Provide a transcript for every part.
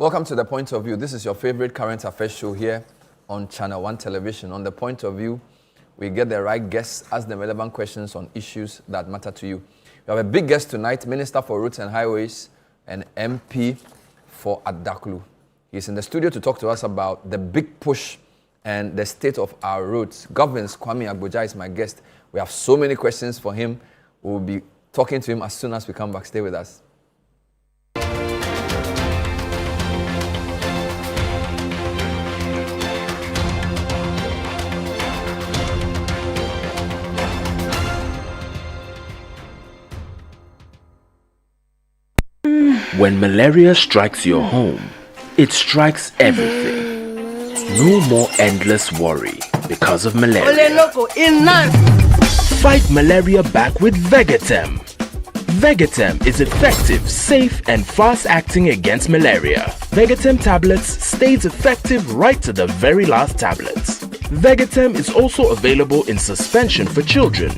Welcome to The Point of View. This is your favorite current affairs show here on Channel 1 Television. On The Point of View, we get the right guests, ask them relevant questions on issues that matter to you. We have a big guest tonight, Minister for Roads and Highways and MP for Adaklu. He's in the studio to talk to us about the big push and the state of our roads. Governance Kwame Agbodza is my guest. We have so many questions for him. We'll be talking to him as soon as we come back. Stay with us. When malaria strikes your home, it strikes everything. No more endless worry because of malaria. Fight malaria back with Vegetem. Vegetem is effective, safe, and fast-acting against malaria. Vegetem tablets stays effective right to the very last tablets. Vegetem is also available in suspension for children.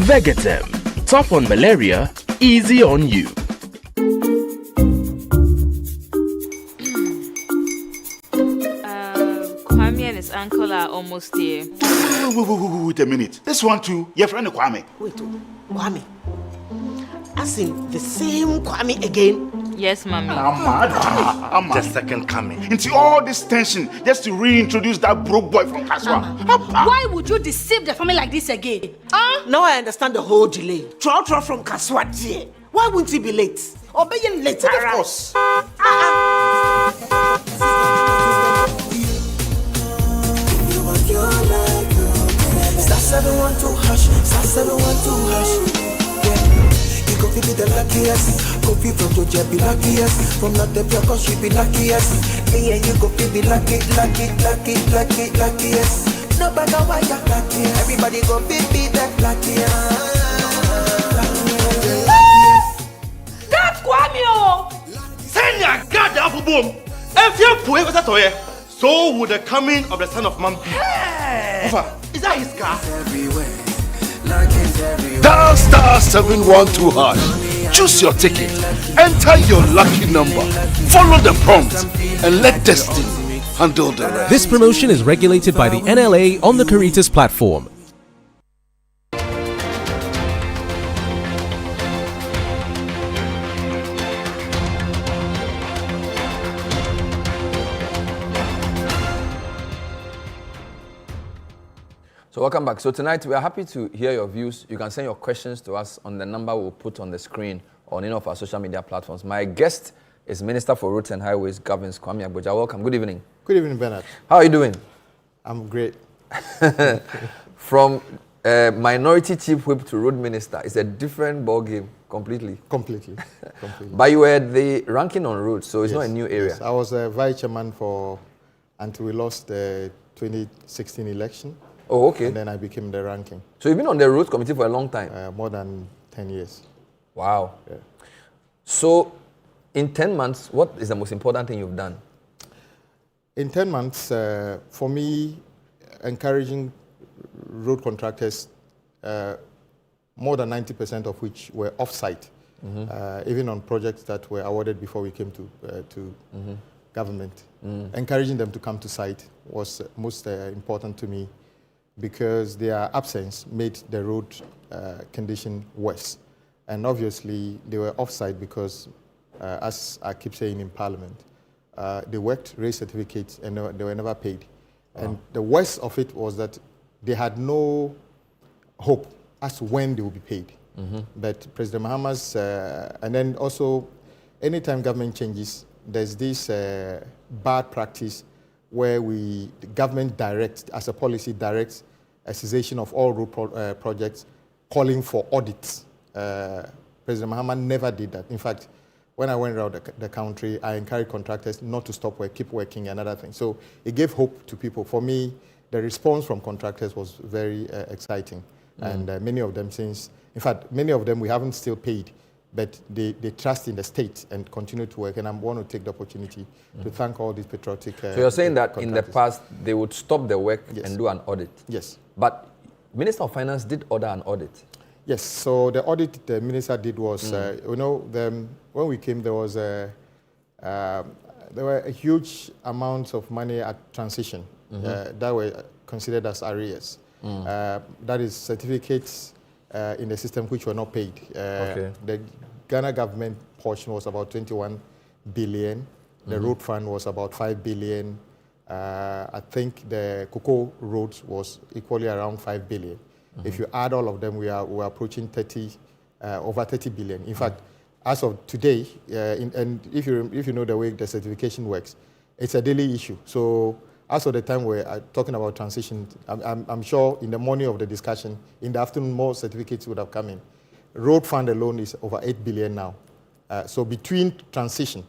Vegetem, tough on malaria, easy on you. Uncle are almost here. Wait a minute. This one too, your friend Kwame. Wait, Kwame. As in the same Kwame again? Yes, Mommy. I'm The second coming. Into all this tension just to reintroduce that broke boy from Kaswa. Why would you deceive the family like this again? Now I understand the whole delay. Troll from Kaswa dear. Why wouldn't he be late? Or be late? Of course. Star 712 hash, star 712 hash. Yeah, you go be the luckiest. Coffee from Georgia be luckiest. From not the cause she be luckiest. Yeah, you go be luckiest. No matter why you're lucky, everybody go be that luckiest. That's Kwame! Send your God the boom. If you put it to you, so would the coming of the Son of Man be. Is that his car? Dial star 712 hash. Choose your ticket. Enter your lucky number. Follow the prompts and let destiny handle the rest. This promotion is regulated by the NLA on the Caritas platform. So welcome back. So tonight we are happy to hear your views. You can send your questions to us on the number we'll put on the screen or on any of our social media platforms. My guest is Minister for Roads and Highways, Governance Kwame Agbodza. Welcome. Good evening. Good evening, Bernard. How are you doing? I'm great. From minority chief whip to road minister, it's a different ball game completely. Completely. But you were the ranking on roads, so it's not a new area. Yes. I was a vice chairman until we lost the 2016 election. Oh, okay. And then I became the ranking. So you've been on the roads committee for a long time? More than 10 years. Wow. Yeah. So in 10 months, what is the most important thing you've done? In 10 months, for me, encouraging road contractors, more than 90% of which were off-site, even on projects that were awarded before we came to government. Encouraging them to come to site was most important to me, because their absence made the road condition worse. And obviously, they were off-site because, as I keep saying in Parliament, they worked, raised certificates, and they were never paid. Wow. And the worst of it was that they had no hope as to when they will be paid. But President Mahama's, and then also, anytime government changes, there's this bad practice where the government directs, as a policy, directs a cessation of all road projects, calling for audits. President Mahama never did that. In fact, when I went around the country, I encouraged contractors not to stop work, keep working, and other things. So it gave hope to people. For me, the response from contractors was very exciting. And many of them in fact, many of them we haven't still paid, but they trust in the state and continue to work. And I want to take the opportunity to thank all these patriotic So you're saying that in the past, they would stop the work and do an audit? Yes. But Minister of Finance did order an audit? Yes. So the audit the minister did was, when we came, there was a there were a huge amounts of money at transition that were considered as arrears. That is certificates in the system which were not paid. The Ghana government portion was about 21 billion. The road fund was about 5 billion. I think the cocoa roads was equally around 5 billion. If you add all of them, we are approaching over 30 billion. In fact, as of today, and if you know the way the certification works, it's a daily issue. So as of the time we're talking about transition, I'm sure in the morning of the discussion, in the afternoon, more certificates would have come in. Road fund alone is over 8 billion now. So between transition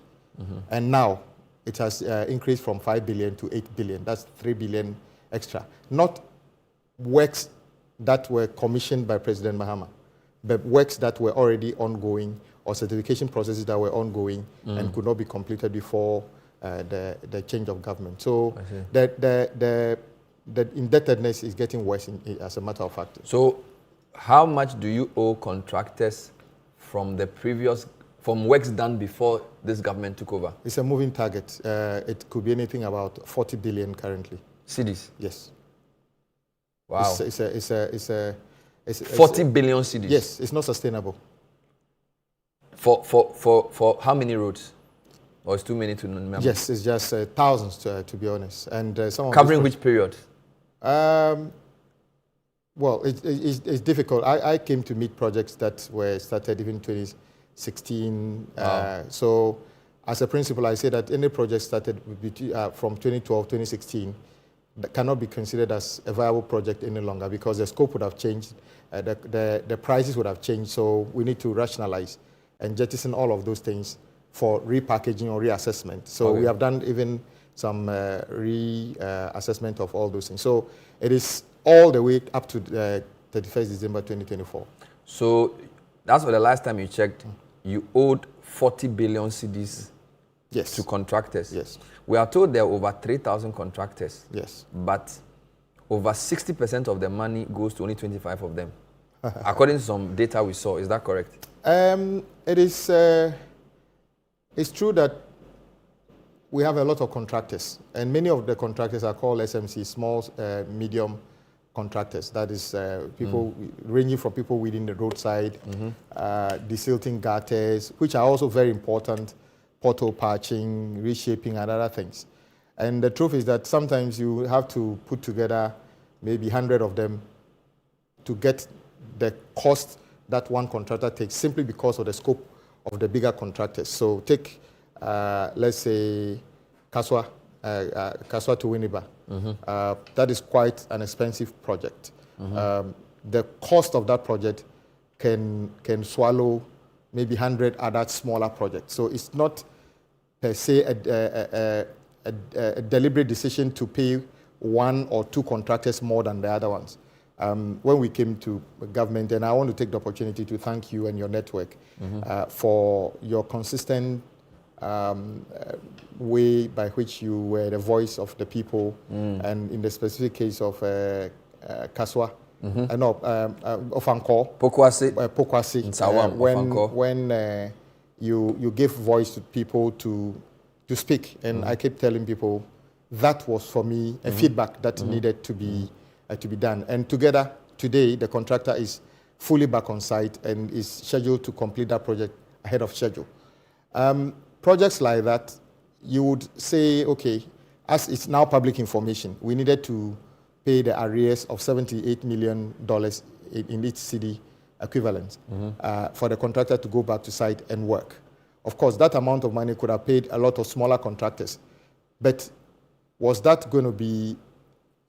and now, it has increased from 5 billion to 8 billion. That's 3 billion extra. Not works that were commissioned by President Mahama, but works that were already ongoing or certification processes that were ongoing and could not be completed before the change of government. So the indebtedness is getting worse as a matter of fact. So how much do you owe contractors from works done before this government took over? It's a moving target. It could be anything about 40 billion currently. Cedis? Yes. Wow. It's 40 billion cedis? Yes, it's not sustainable. For how many roads? Or it's too many to remember? Yes, it's just thousands to be honest. And covering which period? Well, it's difficult. I came to meet projects that were started even 2016. So as a principle, I say that any project started from 2012, 2016, that cannot be considered as a viable project any longer because the scope would have changed, the prices would have changed. So we need to rationalize and jettison all of those things for repackaging or reassessment. So we have done even some reassessment of all those things. So it is all the way up to 31st December 2024. So that's for the last time you checked, you owed 40 billion cedis to contractors. Yes. We are told there are over 3,000 contractors. Yes. But over 60% of the money goes to only 25 of them. According to some data we saw, is that correct? It is. It's true that we have a lot of contractors, and many of the contractors are called SMC, small, medium contractors. That is people ranging from people within the roadside, desilting gutters, which are also very important, pothole patching, reshaping, and other things. And the truth is that sometimes you have to put together maybe 100 of them to get the cost that one contractor takes simply because of the scope of the bigger contractors. So take, let's say, Kaswa to Winneba. That is quite an expensive project. The cost of that project can swallow maybe 100 other smaller projects. So it's not per se a deliberate decision to pay one or two contractors more than the other ones. When we came to government, and I want to take the opportunity to thank you and your network for your consistent way by which you were the voice of the people, and in the specific case of Kaswa, Ofanko, Pokwasi, when you give voice to people to speak, and I kept telling people that was for me a feedback that needed to be done. And together, today, the contractor is fully back on site and is scheduled to complete that project ahead of schedule. Projects like that, you would say, okay, as it's now public information, we needed to pay the arrears of $78 million in each city equivalent for the contractor to go back to site and work. Of course, that amount of money could have paid a lot of smaller contractors, but was that going to be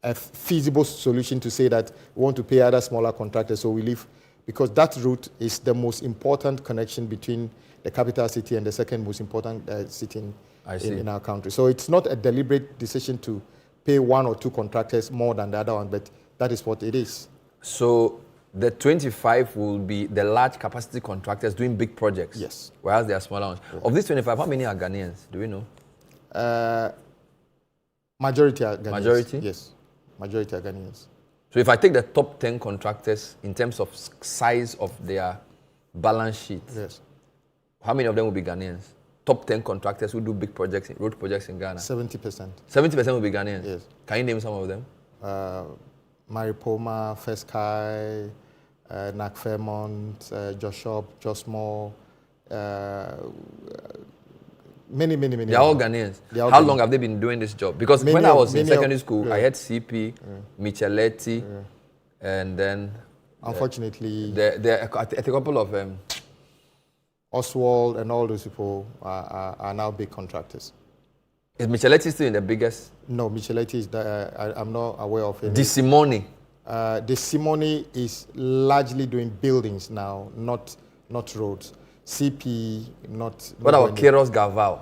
a feasible solution to say that we want to pay other smaller contractors, so we leave? Because that route is the most important connection between the capital city and the second most important city in our country. So it's not a deliberate decision to pay one or two contractors more than the other one, but that is what it is. So the 25 will be the large capacity contractors doing big projects? Yes. Whereas there are smaller ones. Yeah. Of these 25, how many are Ghanaians? Do we know? Majority are Ghanaians. Majority? Yes. Majority are Ghanaians. So if I take the top 10 contractors in terms of size of their balance sheet, yes, how many of them will be Ghanaians? top 10 contractors who do big projects, road projects in Ghana? 70%. 70% will be Ghanaians? Yes. Can you name some of them? Maripoma, Feskai, Nac Fairmont, Joshop, Josmore, many. They're all Ghanaians. How long have they been doing this job? Because when I was in secondary school, I had CP, Micheletti, and then... Unfortunately... There are a couple of... Oswald and all those people are now big contractors. Is Micheletti still in the biggest? No, Micheletti is I'm not aware of it. De Simone? De Simone is largely doing buildings now, not roads. CP, not... What about Kairos Gaval?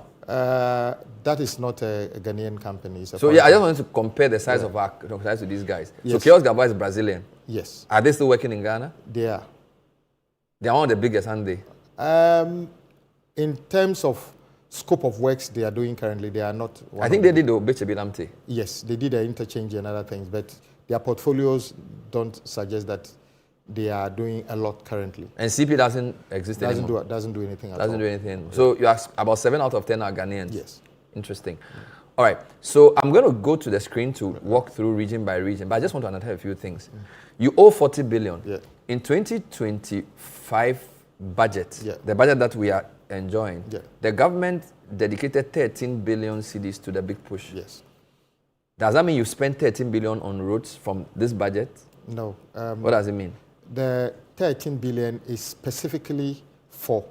That is not a Ghanaian company. So yeah, I just wanted to compare the size of our contractors to these guys. Yes. So Kairos Gaval is Brazilian? Yes. Are they still working in Ghana? They are. They are one of the biggest, aren't they? In terms of scope of works they are doing currently, they are not... I think they did the Obeche. Yes, they did the interchange and other things, but their portfolios don't suggest that they are doing a lot currently. And CP doesn't exist anymore? Doesn't do anything at all. Doesn't do anything. So you ask about 7 out of 10 are Ghanaians? Yes. Interesting. All right, so I'm going to go to the screen to walk through region by region, but I just want to understand a few things. You owe 40 billion. Yeah. In 2025 budget, the budget that we are enjoying, the government dedicated 13 billion cedis to the big push. Yes. Does that mean you spent 13 billion on roads from this budget? No. What does it mean? The 13 billion is specifically for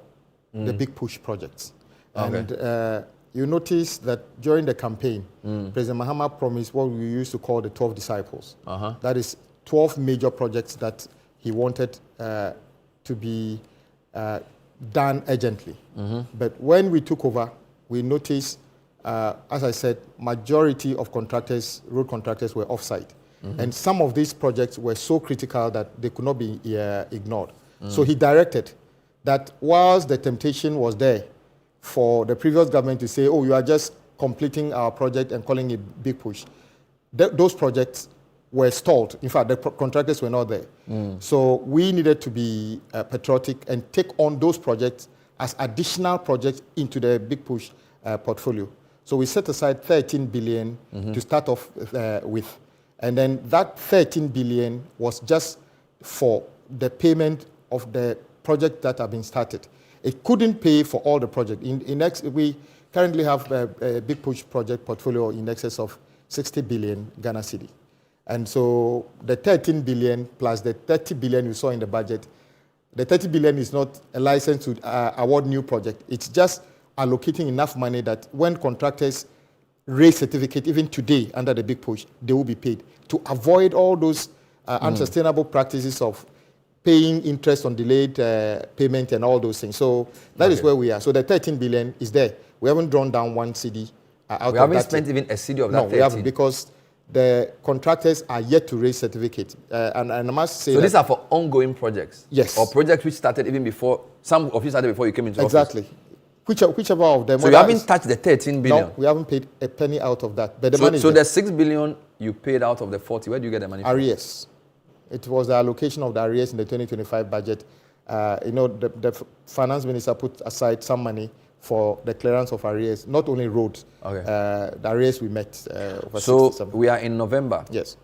the big push projects. Okay. And you notice that during the campaign, President Mahama promised what we used to call the 12 disciples. That is 12 major projects that he wanted to be done urgently. But when we took over, we noticed, as I said, majority of contractors, road contractors were off-site. And some of these projects were so critical that they could not be ignored. So he directed that whilst the temptation was there for the previous government to say, oh, you are just completing our project and calling it big push, those projects were stalled. In fact, the contractors were not there. So we needed to be patriotic and take on those projects as additional projects into the big push portfolio. So we set aside 13 billion to start off with. And then that 13 billion was just for the payment of the project that have been started. It couldn't pay for all the projects. We currently have a big push project portfolio in excess of 60 billion Ghana cedi. And so the 13 billion plus the 30 billion you saw in the budget, the 30 billion is not a license to award new project. It's just allocating enough money that when contractors raise certificate, even today under the big push, they will be paid to avoid all those unsustainable practices of paying interest on delayed payment and all those things. So that is where we are. So the 13 billion is there. We haven't drawn down one cedi out of that. We haven't spent even a cedi of that 13? No, we haven't, because the contractors are yet to raise certificate. And I must say so these are for ongoing projects? Yes. Or projects which started even before, some of you started before you came into office? Exactly. Whichever of them. So you haven't touched the 13 billion? No, we haven't paid a penny out of that. But the money the 6 billion you paid out of the 40, where do you get the money from? Arrears. It was the allocation of the arrears in the 2025 budget. The finance minister put aside some money for the clearance of arrears, not only roads, the arrears we met. So we are in November? Yes.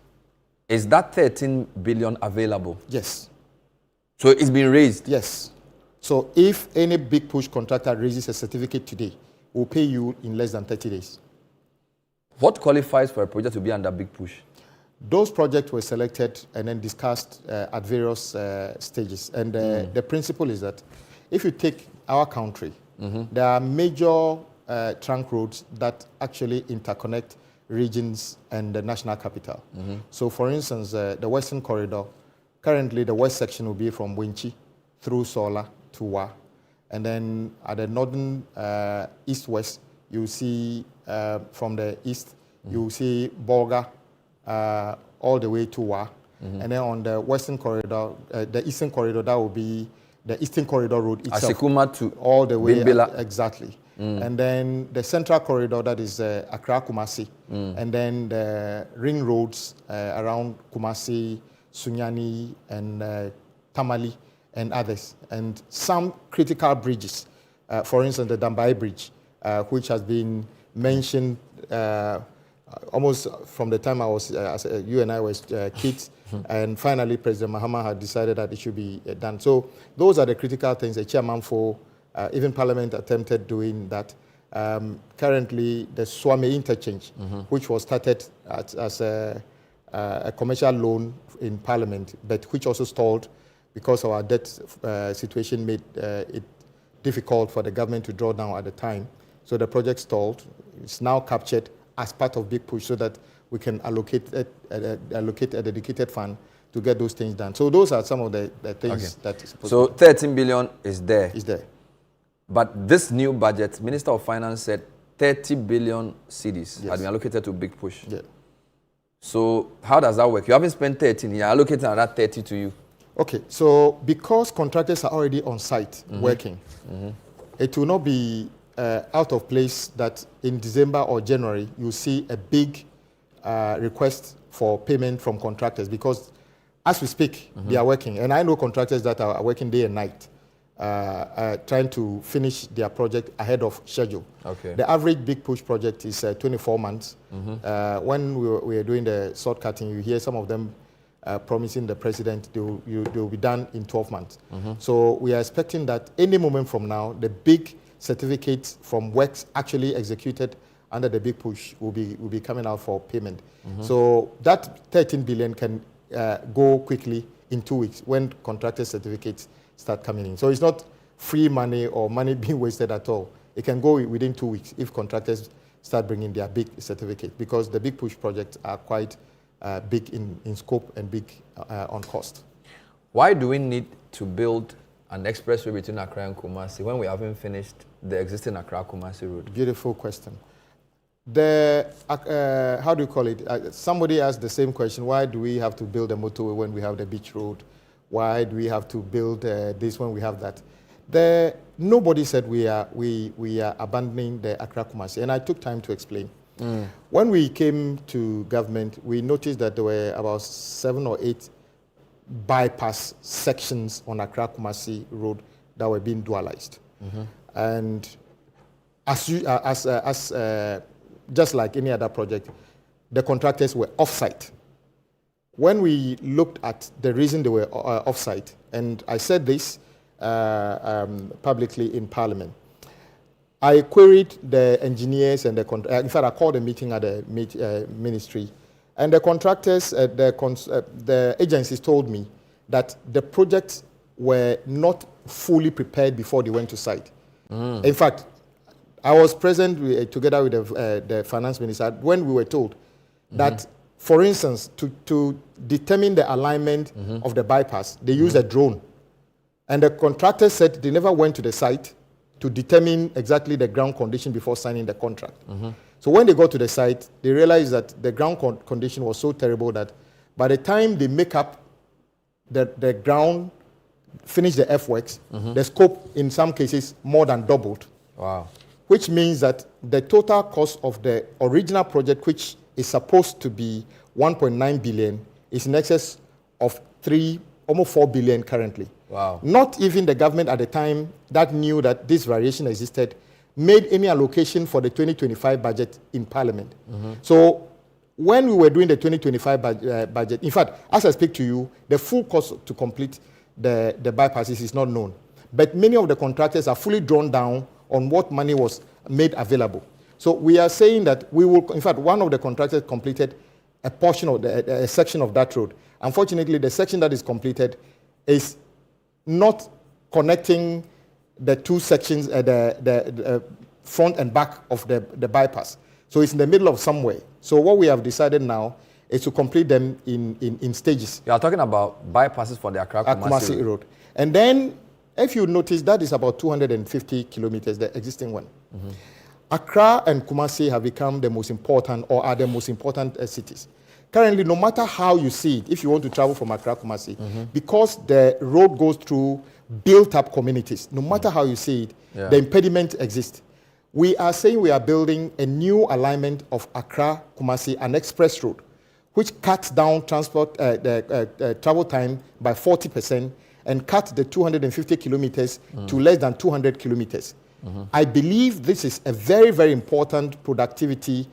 Is that 13 billion available? Yes. So it's been raised? Yes. So if any big push contractor raises a certificate today, we'll pay you in less than 30 days. What qualifies for a project to be under big push? Those projects were selected and then discussed at various stages. And the principle is that if you take our country, there are major trunk roads that actually interconnect regions and the national capital. So for instance, the Western Corridor, currently the west section will be from Winchi through Sola to Wa. And then at the northern east-west, you see from the east, you see Bolga all the way to Wa. And then on the western corridor, the eastern corridor, that will be the Eastern Corridor Road itself. Asekuma to all the way. Bimbila. Exactly. And then the Central Corridor, that is Accra, Kumasi. And then the ring roads around Kumasi, Sunyani, and Tamale, and others. And some critical bridges, for instance, the Dambai Bridge, which has been mentioned almost from the time I was, you and I was kids, and finally President Mahama had decided that it should be done. So those are the critical things. The chairman for, even Parliament attempted doing that. Currently, the Swami interchange, which was started as a commercial loan in Parliament, but which also stalled because our debt situation made it difficult for the government to draw down at the time. So the project stalled. It's now captured as part of Big Push so that we can allocate a dedicated fund to get those things done. So those are some of the things that is possible. So 13 billion is there. Is there. But this new budget, Minister of Finance said 30 billion cedis had been allocated to Big Push. Yeah. So how does that work? You haven't spent 13, you're allocating another 30 to you. Okay, so because contractors are already on site working, it will not be out of place that in December or January you see a big request for payment from contractors, because as we speak, they are working. And I know contractors that are working day and night trying to finish their project ahead of schedule. Okay. The average Big Push project is 24 months. When we were doing the sword cutting, you hear some of them promising the president they will be done in 12 months. So we are expecting that any moment from now, the big certificates from works actually executed under the Big Push will be coming out for payment. So that 13 billion can go quickly in 2 weeks when contractor certificates start coming in. So it's not free money or money being wasted at all. It can go within 2 weeks if contractors start bringing their big certificate, because the Big Push projects are quite big in scope and big on cost. Why do we need to build an expressway between Accra and Kumasi when we haven't finished the existing Accra-Kumasi road? Beautiful question. How do you call it? Somebody asked the same question. Why do we have to build a motorway when we have the beach road? Why do we have to build this when we have that? Nobody said we are abandoning the Accra-Kumasi, and I took time to explain. When we came to government, we noticed that there were about 7 or 8 bypass sections on Accra-Kumasi road that were being dualized. And just like any other project, the contractors were off-site. When we looked at the reason they were off-site, and I said this publicly in Parliament, I queried the engineers and in fact, I called a meeting at the ministry, and the contractors, the agencies told me that the projects were not fully prepared before they went to site. In fact, I was present together with the finance minister when we were told that, for instance, to determine the alignment of the bypass, they used a drone. And the contractors said they never went to the site to determine exactly the ground condition before signing the contract. So when they got to the site, they realized that the ground condition was so terrible that by the time they make up the ground, finish the earthworks, the scope in some cases more than doubled. Wow. Which means that the total cost of the original project, which is supposed to be 1.9 billion, is in excess of almost 4 billion currently. Wow. Not even the government at the time that knew that this variation existed made any allocation for the 2025 budget in Parliament. So when we were doing the 2025 budget, in fact, as I speak to you, the full cost to complete the bypasses is not known. But many of the contractors are fully drawn down on what money was made available. So we are saying that we will, in fact, one of the contractors completed a portion of a section of that road. Unfortunately, the section that is completed is not connecting the two sections, the front and back of the bypass. So it's in the middle of somewhere. So what we have decided now is to complete them in stages. You are talking about bypasses for the Accra-Kumasi road. And then, if you notice, that is about 250 kilometers, the existing one. Accra and Kumasi have become the most important, or are the most important cities. Currently, no matter how you see it, if you want to travel from Accra, Kumasi, because the road goes through built-up communities, no matter how you see it, the impediment exists. We are saying we are building a new alignment of Accra, Kumasi, an express road, which cuts down transport travel time by 40% and cut the 250 kilometers to less than 200 kilometers. I believe this is a very, very important productivity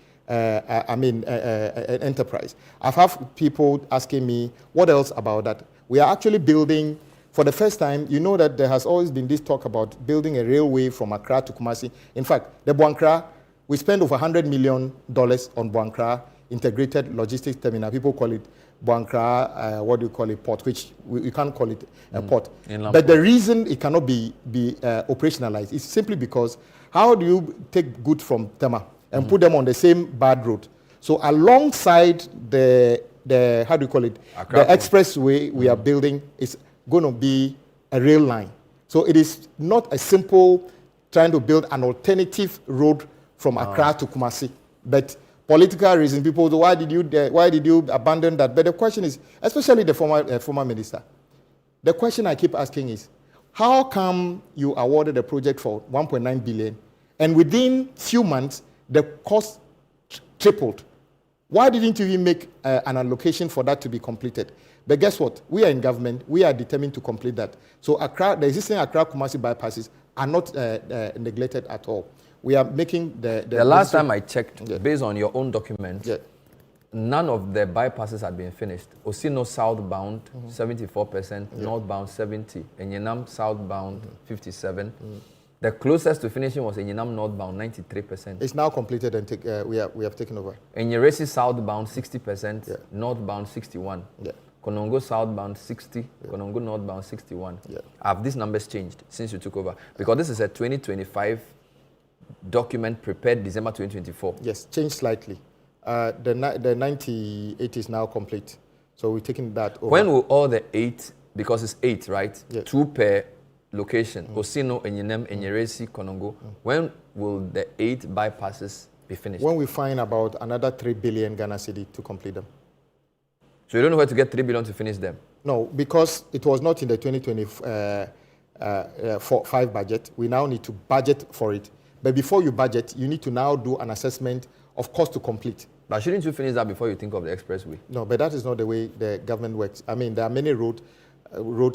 enterprise. I've had people asking me, what else about that? We are actually building, for the first time, you know that there has always been this talk about building a railway from Accra to Kumasi. In fact, the Boankra, we spent over $100 million on Boankra Integrated Logistics Terminal. People call it Boankra, what do you call it, port, which we can't call it a port. But the reason it cannot be operationalized is simply because how do you take goods from Tema and put them on the same bad road? So alongside the how do you call it, the expressway we are building is going to be a rail line. So it is not a simple trying to build an alternative road from Accra to Kumasi, but political reason, people say, why did you abandon that? But the question is, especially the former minister, the question I keep asking is, how come you awarded a project for 1.9 billion and within few months the cost tripled? Why didn't you even make an allocation for that to be completed? But guess what? We are in government. We are determined to complete that. So the existing Accra-Kumasi bypasses are not neglected at all. We are making the last time I checked, based on your own documents, none of the bypasses had been finished. Osino southbound, 74%, northbound 70%, Enyenam southbound 57%. The closest to finishing was Enyenam northbound 93%. It's now completed and we have taken over. Enyeresi southbound 60%, northbound 61%. Konongo southbound 60%, Konongo northbound 61%. Have these numbers changed since you took over? Because this is a 2025 document prepared December 2024. Yes, changed slightly. The 98 is now complete. So we're taking that over. When will all the 8, because it's 8, right? 2 per location, Osino, Enyenem, Enyeresi, Konongo. When will the 8 bypasses be finished? When we find about another 3 billion Ghana cedi to complete them. So you don't know where to get 3 billion to finish them? No, because it was not in the 2025 budget. We now need to budget for it. But before you budget, you need to now do an assessment of cost to complete. But shouldn't you finish that before you think of the expressway? No, but that is not the way the government works. I mean, there are many roads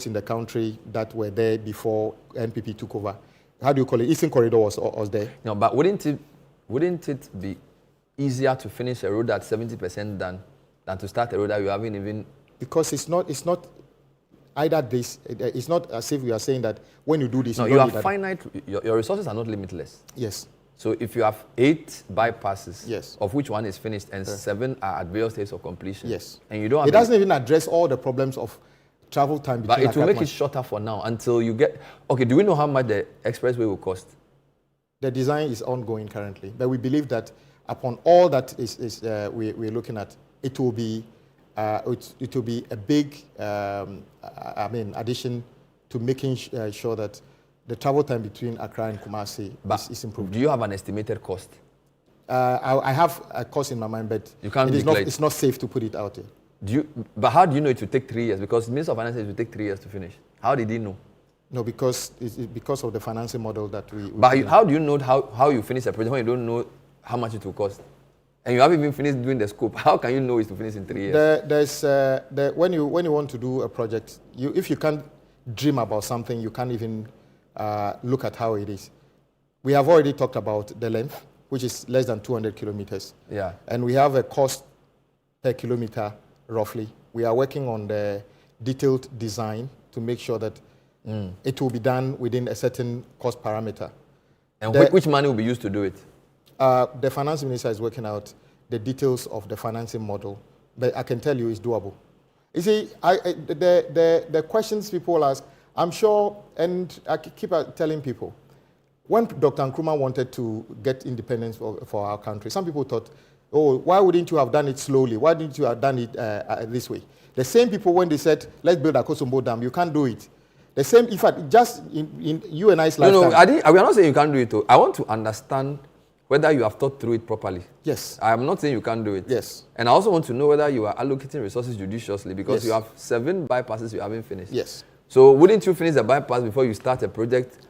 in the country that were there before NPP took over. How do you call it? Eastern Corridor was there. No, but wouldn't it be easier to finish a road that's 70% done than to start a road that you haven't even... Because it's not either this, it's not as if we are saying that when you do this... No, you are finite, your resources are not limitless. Yes. So if you have 8 bypasses, of which one is finished and 7 are at various stages of completion, and you don't have... It doesn't even address all the problems of travel time between... But it will make it shorter for now until you get... Okay, do we know how much the expressway will cost? The design is ongoing currently, but we believe that upon all that we're looking at, it will be a big addition to making sure that the travel time between Accra and Kumasi is improved. Do you have an estimated cost? I have a cost in my mind, but it's not safe to put it out there. But how do you know it will take 3 years? Because the Minister of Finance says it will take 3 years to finish. How did he know? No, because of the financing model that we... But how do you know how you finish a project when you don't know how much it will cost? And you haven't even finished doing the scope. How can you know it's to finish in 3 years? When you want to do a project, if you can't dream about something, you can't even look at how it is. We have already talked about the length, which is less than 200 kilometers. Yeah. And we have a cost per kilometer, roughly. We are working on the detailed design to make sure that it will be done within a certain cost parameter. And which money will be used to do it? The finance minister is working out the details of the financing model, but I can tell you it's doable. You see, the questions people ask, I'm sure, and I keep telling people, when Dr. Nkrumah wanted to get independence for our country, some people thought, oh, why wouldn't you have done it slowly? Why didn't you have done it this way? The same people, when they said, let's build a Kosombo Dam, you can't do it. The same, in fact, just in you and I's lifetime. No, we are not saying you can't do it. Though. I want to understand whether you have thought through it properly. Yes. I am not saying you can't do it. Yes. And I also want to know whether you are allocating resources judiciously because you have 7 bypasses you haven't finished. Yes. So wouldn't you finish the bypass before you start a project?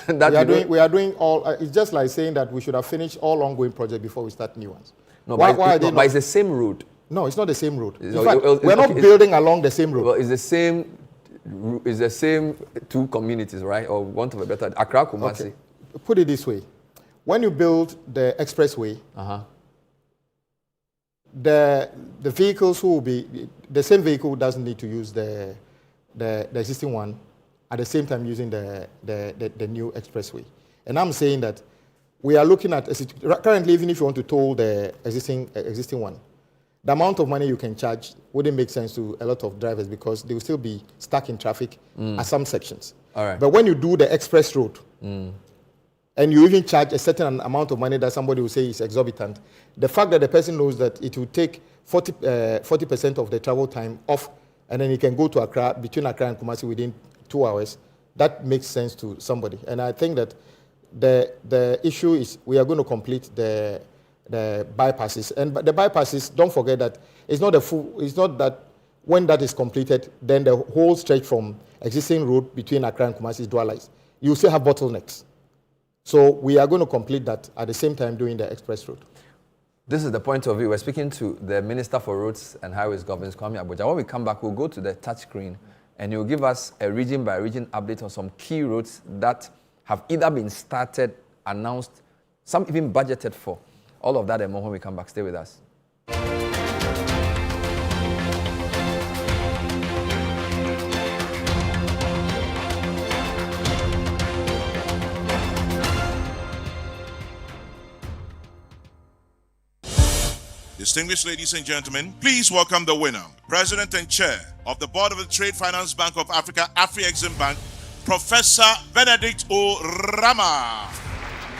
We are doing all, it's just like saying that we should have finished all ongoing projects before we start new ones. No, but it's the same road. No, it's not the same road. In fact, we're not building along the same road. Well, it's the same 2 communities, right? Or want of a better, Accra, Kumasi. put it this way. When you build the expressway, the vehicles who will be, the same vehicle doesn't need to use the existing one at the same time using the new expressway. And I'm saying that we are looking at, currently, even if you want to toll the existing one, the amount of money you can charge wouldn't make sense to a lot of drivers because they will still be stuck in traffic at some sections. All right. But when you do the express road, and you even charge a certain amount of money that somebody will say is exorbitant, the fact that the person knows that it will take 40% of the travel time off, and then he can go to Accra, between Accra and Kumasi within 2 hours, that makes sense to somebody. And I think that the issue is we are going to complete the bypasses. And the bypasses, don't forget that it's not that when that is completed, then the whole stretch from existing road between Accra and Kumasi is dualized. You still have bottlenecks. So we are going to complete that at the same time doing the express road. This is the point of view. We're speaking to the Minister for Roads and Highways Governance, Kwame Agbodza. When we come back, we'll go to the touchscreen and he'll give us a region-by-region update on some key roads that have either been started, announced, some even budgeted for. All of that and more when we come back. Stay with us. Distinguished ladies and gentlemen, please welcome the winner, President and Chair of the Board of the Trade Finance Bank of Africa, Afri-Exim Bank, Professor Benedict O. Rama.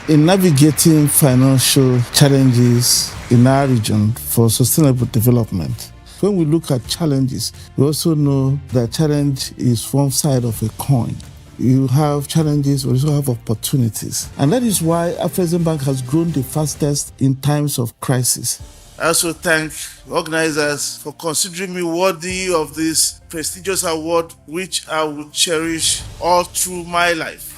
In navigating financial challenges in our region for sustainable development, when we look at challenges, we also know that challenge is one side of a coin. You have challenges, we also have opportunities. And that is why Afri-Exim Bank has grown the fastest in times of crisis. I also thank organizers for considering me worthy of this prestigious award, which I will cherish all through my life.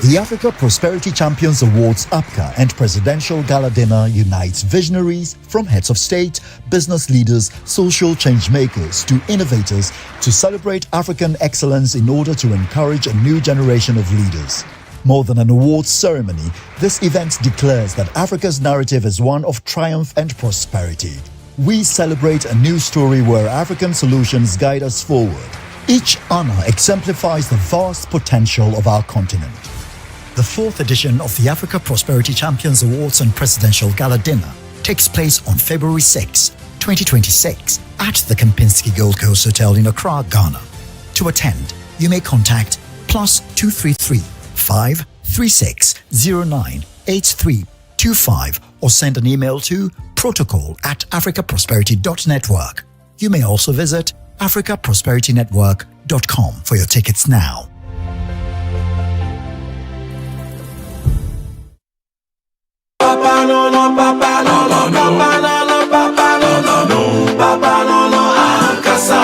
The Africa Prosperity Champions Awards APCA and Presidential Gala Dinner unites visionaries from heads of state, business leaders, social change makers to innovators to celebrate African excellence in order to encourage a new generation of leaders. More than an awards ceremony, this event declares that Africa's narrative is one of triumph and prosperity. We celebrate a new story where African solutions guide us forward. Each honor exemplifies the vast potential of our continent. The 4th edition of the Africa Prosperity Champions Awards and Presidential Gala Dinner takes place on February 6, 2026 at the Kempinski Gold Coast Hotel in Accra, Ghana. To attend, you may contact +233 536 098325 or send an email to protocol@africaprosperity.network. You may also visit africaprosperitynetwork.com for your tickets now. Papa no no, papa no no, papa no no, papa no no, papa no no, Ankasa.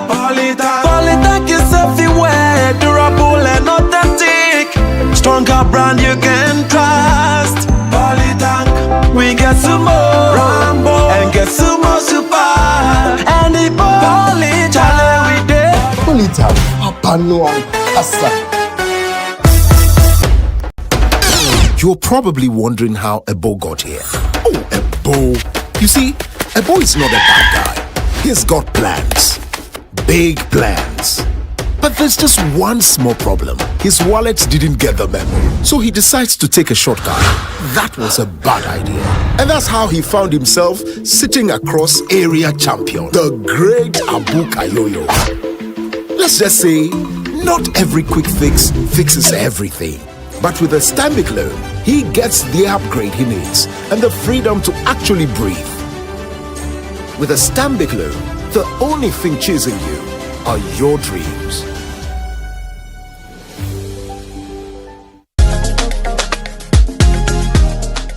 Polytech is everywhere, durable and authentic. Stronger brand you can trust. Polytech, we get Sumo, Rambo, and get Sumo Super. And the Polytech, we did. Polytech, papa no Ankasa. You're probably wondering how Ebo got here. Oh, Ebo. You see, Ebo is not a bad guy. He's got plans. Big plans. But there's just one small problem. His wallet didn't get the memo. So he decides to take a shortcut. That was a bad idea. And that's how he found himself sitting across area champion, the great Abu Kayoyo. Let's just say, not every quick fix fixes everything. But with a Stanbic loan, he gets the upgrade he needs and the freedom to actually breathe. With a Stanbic loan, the only thing chasing you are your dreams.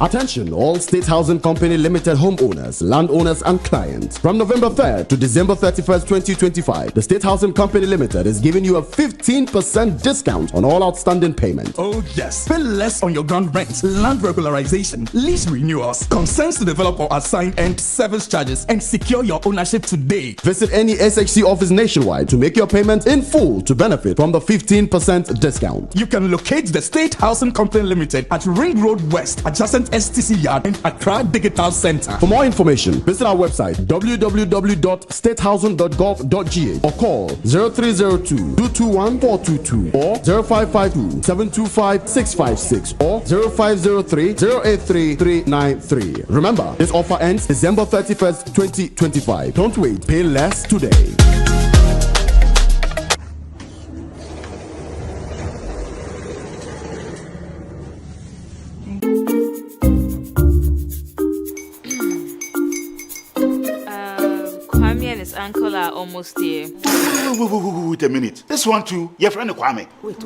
Attention all State Housing Company Limited homeowners, landowners and clients. From November 3rd to December 31st, 2025, the State Housing Company Limited is giving you a 15% discount on all outstanding payments. Oh yes, pay less on your ground rent, land regularization, lease renewals, consents to develop or assign and service charges, and secure your ownership today. Visit any SHC office nationwide to make your payment in full to benefit from the 15% discount. You can locate the State Housing Company Limited at Ring Road West, adjacent STC Yard and Accra Digital Center. For more information, visit our website www.statehousing.gov.gh or call 0302 221 422 or 0552 725 656 or 0503 083 393. Remember, this offer ends December 31st, 2025. Don't wait, pay less today. Kwame and his uncle are almost here. Wait a minute. This one too, your friend Kwame. Wait,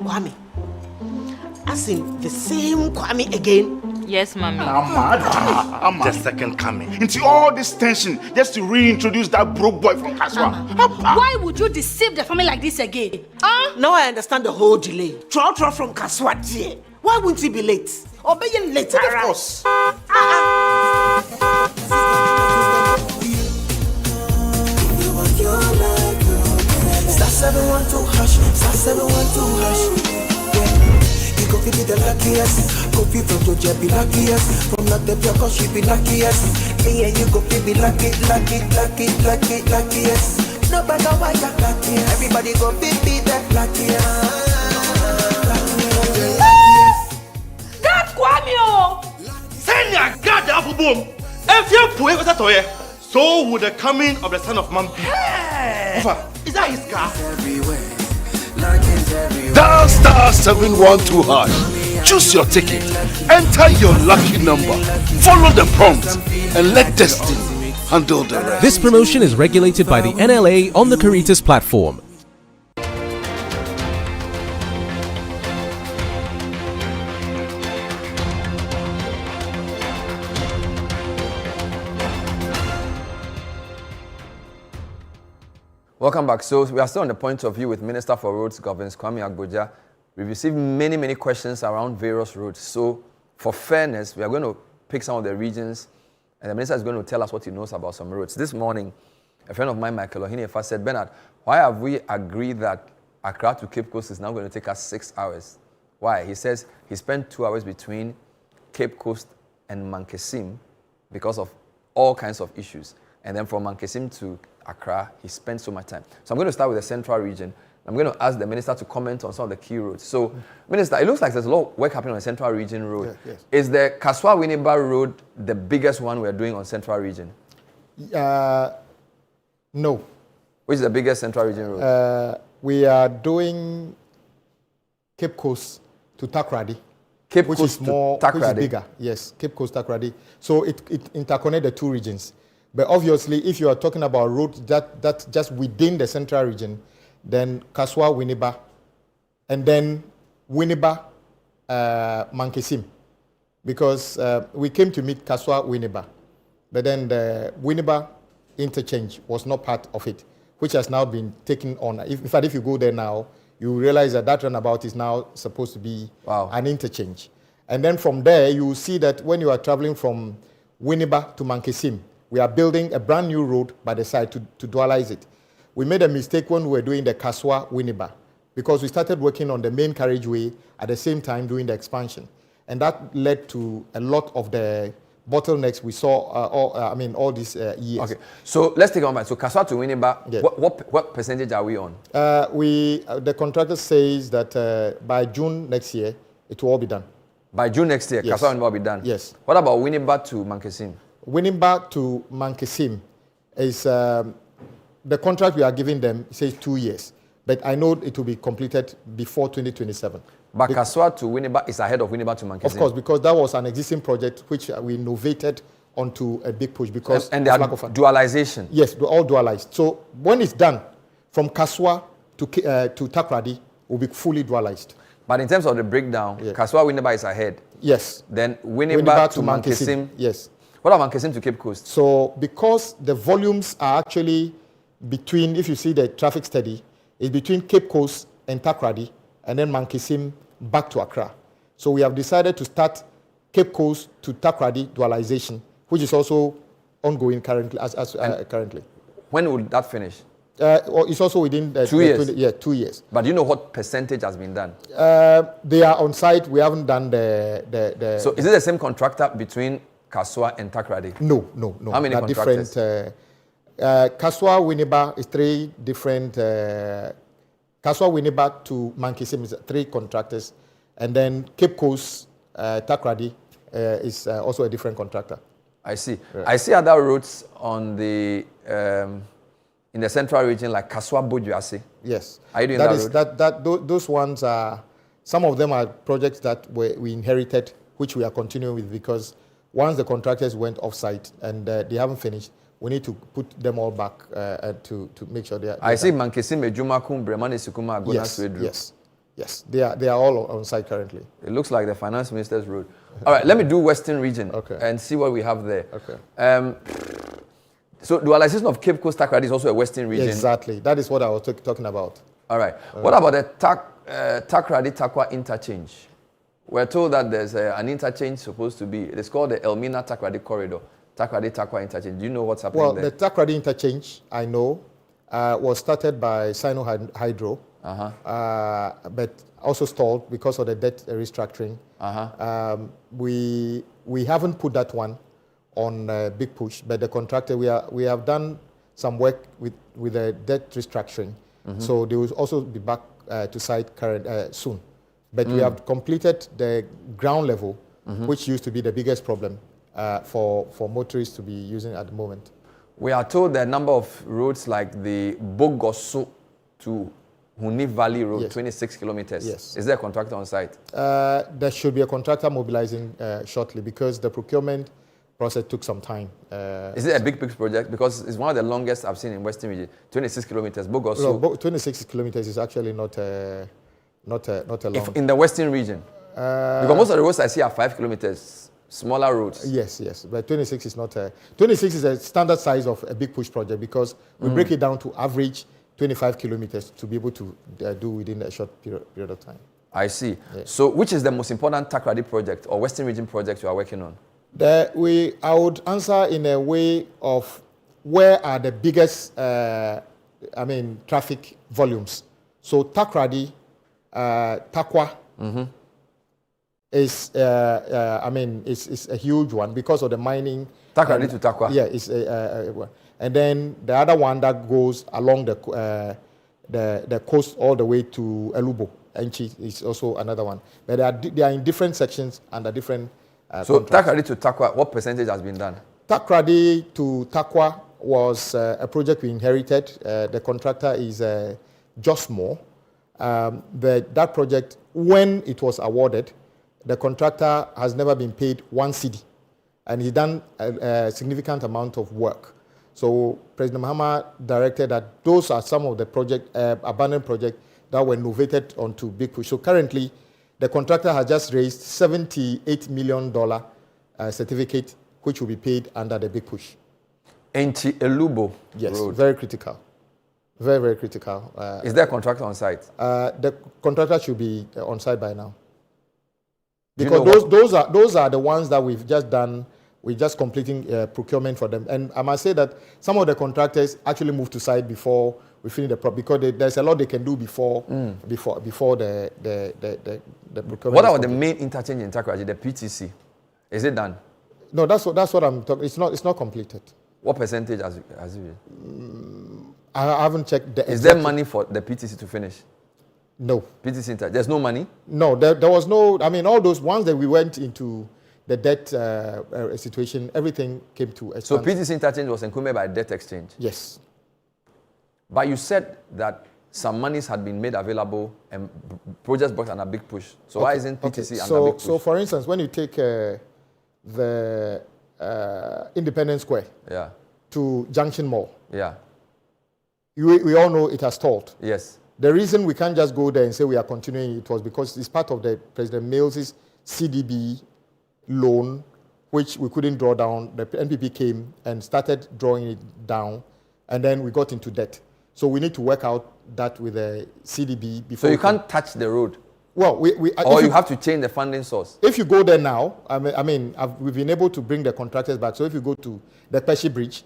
Kwame. As in the same Kwame again? Yes, mommy. I'm the second coming. Into all this tension just to reintroduce that broke boy from Kaswa. Why would you deceive the family like this again? Huh? Now I understand the whole delay. Troll from Kaswa dear. Why wouldn't he be late? Or be late, of course. Star 712 hash, star 712 hash. Yeah, you go be the luckiest. Copy from Georgia be luckiest. From not the cause she be luckiest. Yeah, you go be luckiest. No matter what you're luckiest. Everybody go be the luckiest. God, Kwame! Send your God the apple boom. If you put it toye, so would the coming of the son of man be. Is that his car? Dial star 712 hash. Choose your ticket. Enter your lucky number. Follow the prompts and let destiny handle the rest. This promotion is regulated by the NLA on the Caritas platform. Welcome back. So we are still on the point of view with Minister for Roads Governance Kwame Agbodza. We've received many questions around various roads. So for fairness, we are going to pick some of the regions and the minister is going to tell us what he knows about some roads. This morning, a friend of mine, Michael Ohinefa, said, Bernard, why have we agreed that Accra to Cape Coast is now going to take us 6 hours? Why? He says he spent 2 hours between Cape Coast and Mankesim because of all kinds of issues. And then from Mankesim to Accra, he spent so much time. So I'm going to start with the central region. I'm going to ask the minister to comment on some of the key roads. So, Minister, it looks like there's a lot of work happening on the central region road. Yeah, yes. Is the Kaswa-Winneba road the biggest one we're doing on central region? No. Which is the biggest central region road? We are doing Cape Coast to Takoradi. Cape which Coast is more, to Takoradi. which is bigger. Yes, Cape Coast, Takoradi. So it interconnects the two regions. But obviously, if you are talking about roads that just within the central region, then Kaswa, Winneba, and then Winneba, Mankesim. Because we came to meet Kaswa, Winneba, but then the Winneba interchange was not part of it, which has now been taken on. In fact, if you go there now, you realize that that runabout is now supposed to be an interchange. And then from there, you will see that when you are traveling from Winneba to Mankesim, we are building a brand new road by the side to dualize it. We made a mistake when we were doing the Kaswa-Winneba because we started working on the main carriageway at the same time doing the expansion. And that led to a lot of the bottlenecks we saw all these years. Okay, so let's take it on back. So Kaswa to Winneba, yeah. What percentage are we on? The contractor says that by June next year, it will all be done. By June next year, yes. Kaswa will be done? Yes. What about Winneba to Mankesim? Winneba to Mankesim is the contract we are giving them says 2 years, but I know it will be completed before 2027. But Kaswa to Winneba is ahead of Winneba to Mankesim? Of course, because that was an existing project which we innovated onto a big push because and they are dualization. Yes, all dualized. So when it's done, from Kaswa to Takoradi, will be fully dualized. But in terms of the breakdown, Kaswa Winneba is ahead. Yes. Then Winneba to Mankesim. Yes. What about Mankesim to Cape Coast? So because the volumes are actually between, if you see the traffic study, is between Cape Coast and Takoradi, and then Mankesim back to Accra. So we have decided to start Cape Coast to Takoradi dualization, which is also ongoing currently. Currently. When will that finish? It's also within 2 years. 2 years. But do you know what percentage has been done? They are on site. We haven't done the. So is it the same contractor between Kaswa and Takoradi? No. How many contractors? Different. Kaswa Winneba is 3 different. Kaswa Winneba to Mankesim is 3 contractors, and then Cape Coast Takoradi is also a different contractor. I see. Yeah. I see other routes on the in the central region like Kaswa Bojuase. Yes. Are you doing that route? Those ones are, some of them are projects that we inherited, which we are continuing with, because once the contractors went off-site and they haven't finished, we need to put them all back to make sure they are. I see Mankesim, Ejumakum, Bremane Sukuma, Agona Swedru. Yes. They are all on site currently. It looks like the finance minister's road. All right, let me do Western region and see what we have there. Okay. So dualization of Cape Coast Takoradi is also a Western region. Exactly. That is what I was talking about. All right. What about the Takoradi Takwa interchange? We're told that there's an interchange supposed to be. It's called the Elmina Takoradi corridor. Takoradi Takwa interchange. Do you know what's happening there? Well, the Takoradi interchange, I know, was started by Sino Hydro, but also stalled because of the debt restructuring. We haven't put that one on Big Push, but the contractor, we have done some work with the debt restructuring. So they will also be back to site soon. But we have completed the ground level, which used to be the biggest problem for motorists to be using at the moment. We are told that a number of roads like the Bogoso to Huni Valley Road, 26 kilometers. Yes. Is there a contractor on site? There should be a contractor mobilizing shortly, because the procurement process took some time. Is it a big project? Because it's one of the longest I've seen in Western region. 26 kilometers. Bogoso. No, 26 kilometers is actually not a long. In the Western region? Because most of the roads I see are 5 kilometers, smaller roads. Yes. But 26 is not 26 is a standard size of a Big Push project, because we break it down to average 25 kilometers to be able to do within a short period of time. I see. Yeah. So which is the most important Takoradi project or Western region project you are working on? I would answer in a way of where are the biggest traffic volumes. So Takoradi, Takwa is it's a huge one because of the mining. Takoradi to Takwa. Yeah, it's and then the other one that goes along the coast all the way to Elubo, Enchi is also another one. But they are in different sections under different. So Takoradi to Takwa, what percentage has been done? Takoradi to Takwa was a project we inherited. The contractor is Josmore. That project, when it was awarded, the contractor has never been paid 1 cedi, and he's done a significant amount of work. So President Mahama directed that those are some of the abandoned projects that were novated onto Big Push. So currently, the contractor has just raised $78 million certificate, which will be paid under the Big Push. Enchi Elubo Road. Very critical. Very, very critical. Is there a contractor on site? The contractor should be on site by now. Because those are the ones that we've just done. We're just completing procurement for them. And I must say that some of the contractors actually move to site before we finish the project, because there's a lot they can do before the procurement. What about the main interchange in Takoradi, the PTC? Is it done? No, that's what I'm talking. It's not completed. What percentage has it been? I haven't checked. Is there money for the PTC to finish? No. PTC interchange. There's no money? No, there was no. I mean, all those ones that we went into the debt situation, everything came to a standstill. So PTC interchange was encumbered by debt exchange? Yes. But you said that some monies had been made available and projects brought under Big Push. So why isn't PTC under Big Push? So for instance, when you take the Independence Square to Junction Mall, yeah, we all know it has stalled. Yes. The reason we can't just go there and say we are continuing it was because it's part of the President Mills' CDB loan, which we couldn't draw down. The NPP came and started drawing it down, and then we got into debt. So we need to work out that with the CDB before. So you can't touch the road? Well, or you have to change the funding source? If you go there now, we've been able to bring the contractors back. So if you go to the Peshi Bridge,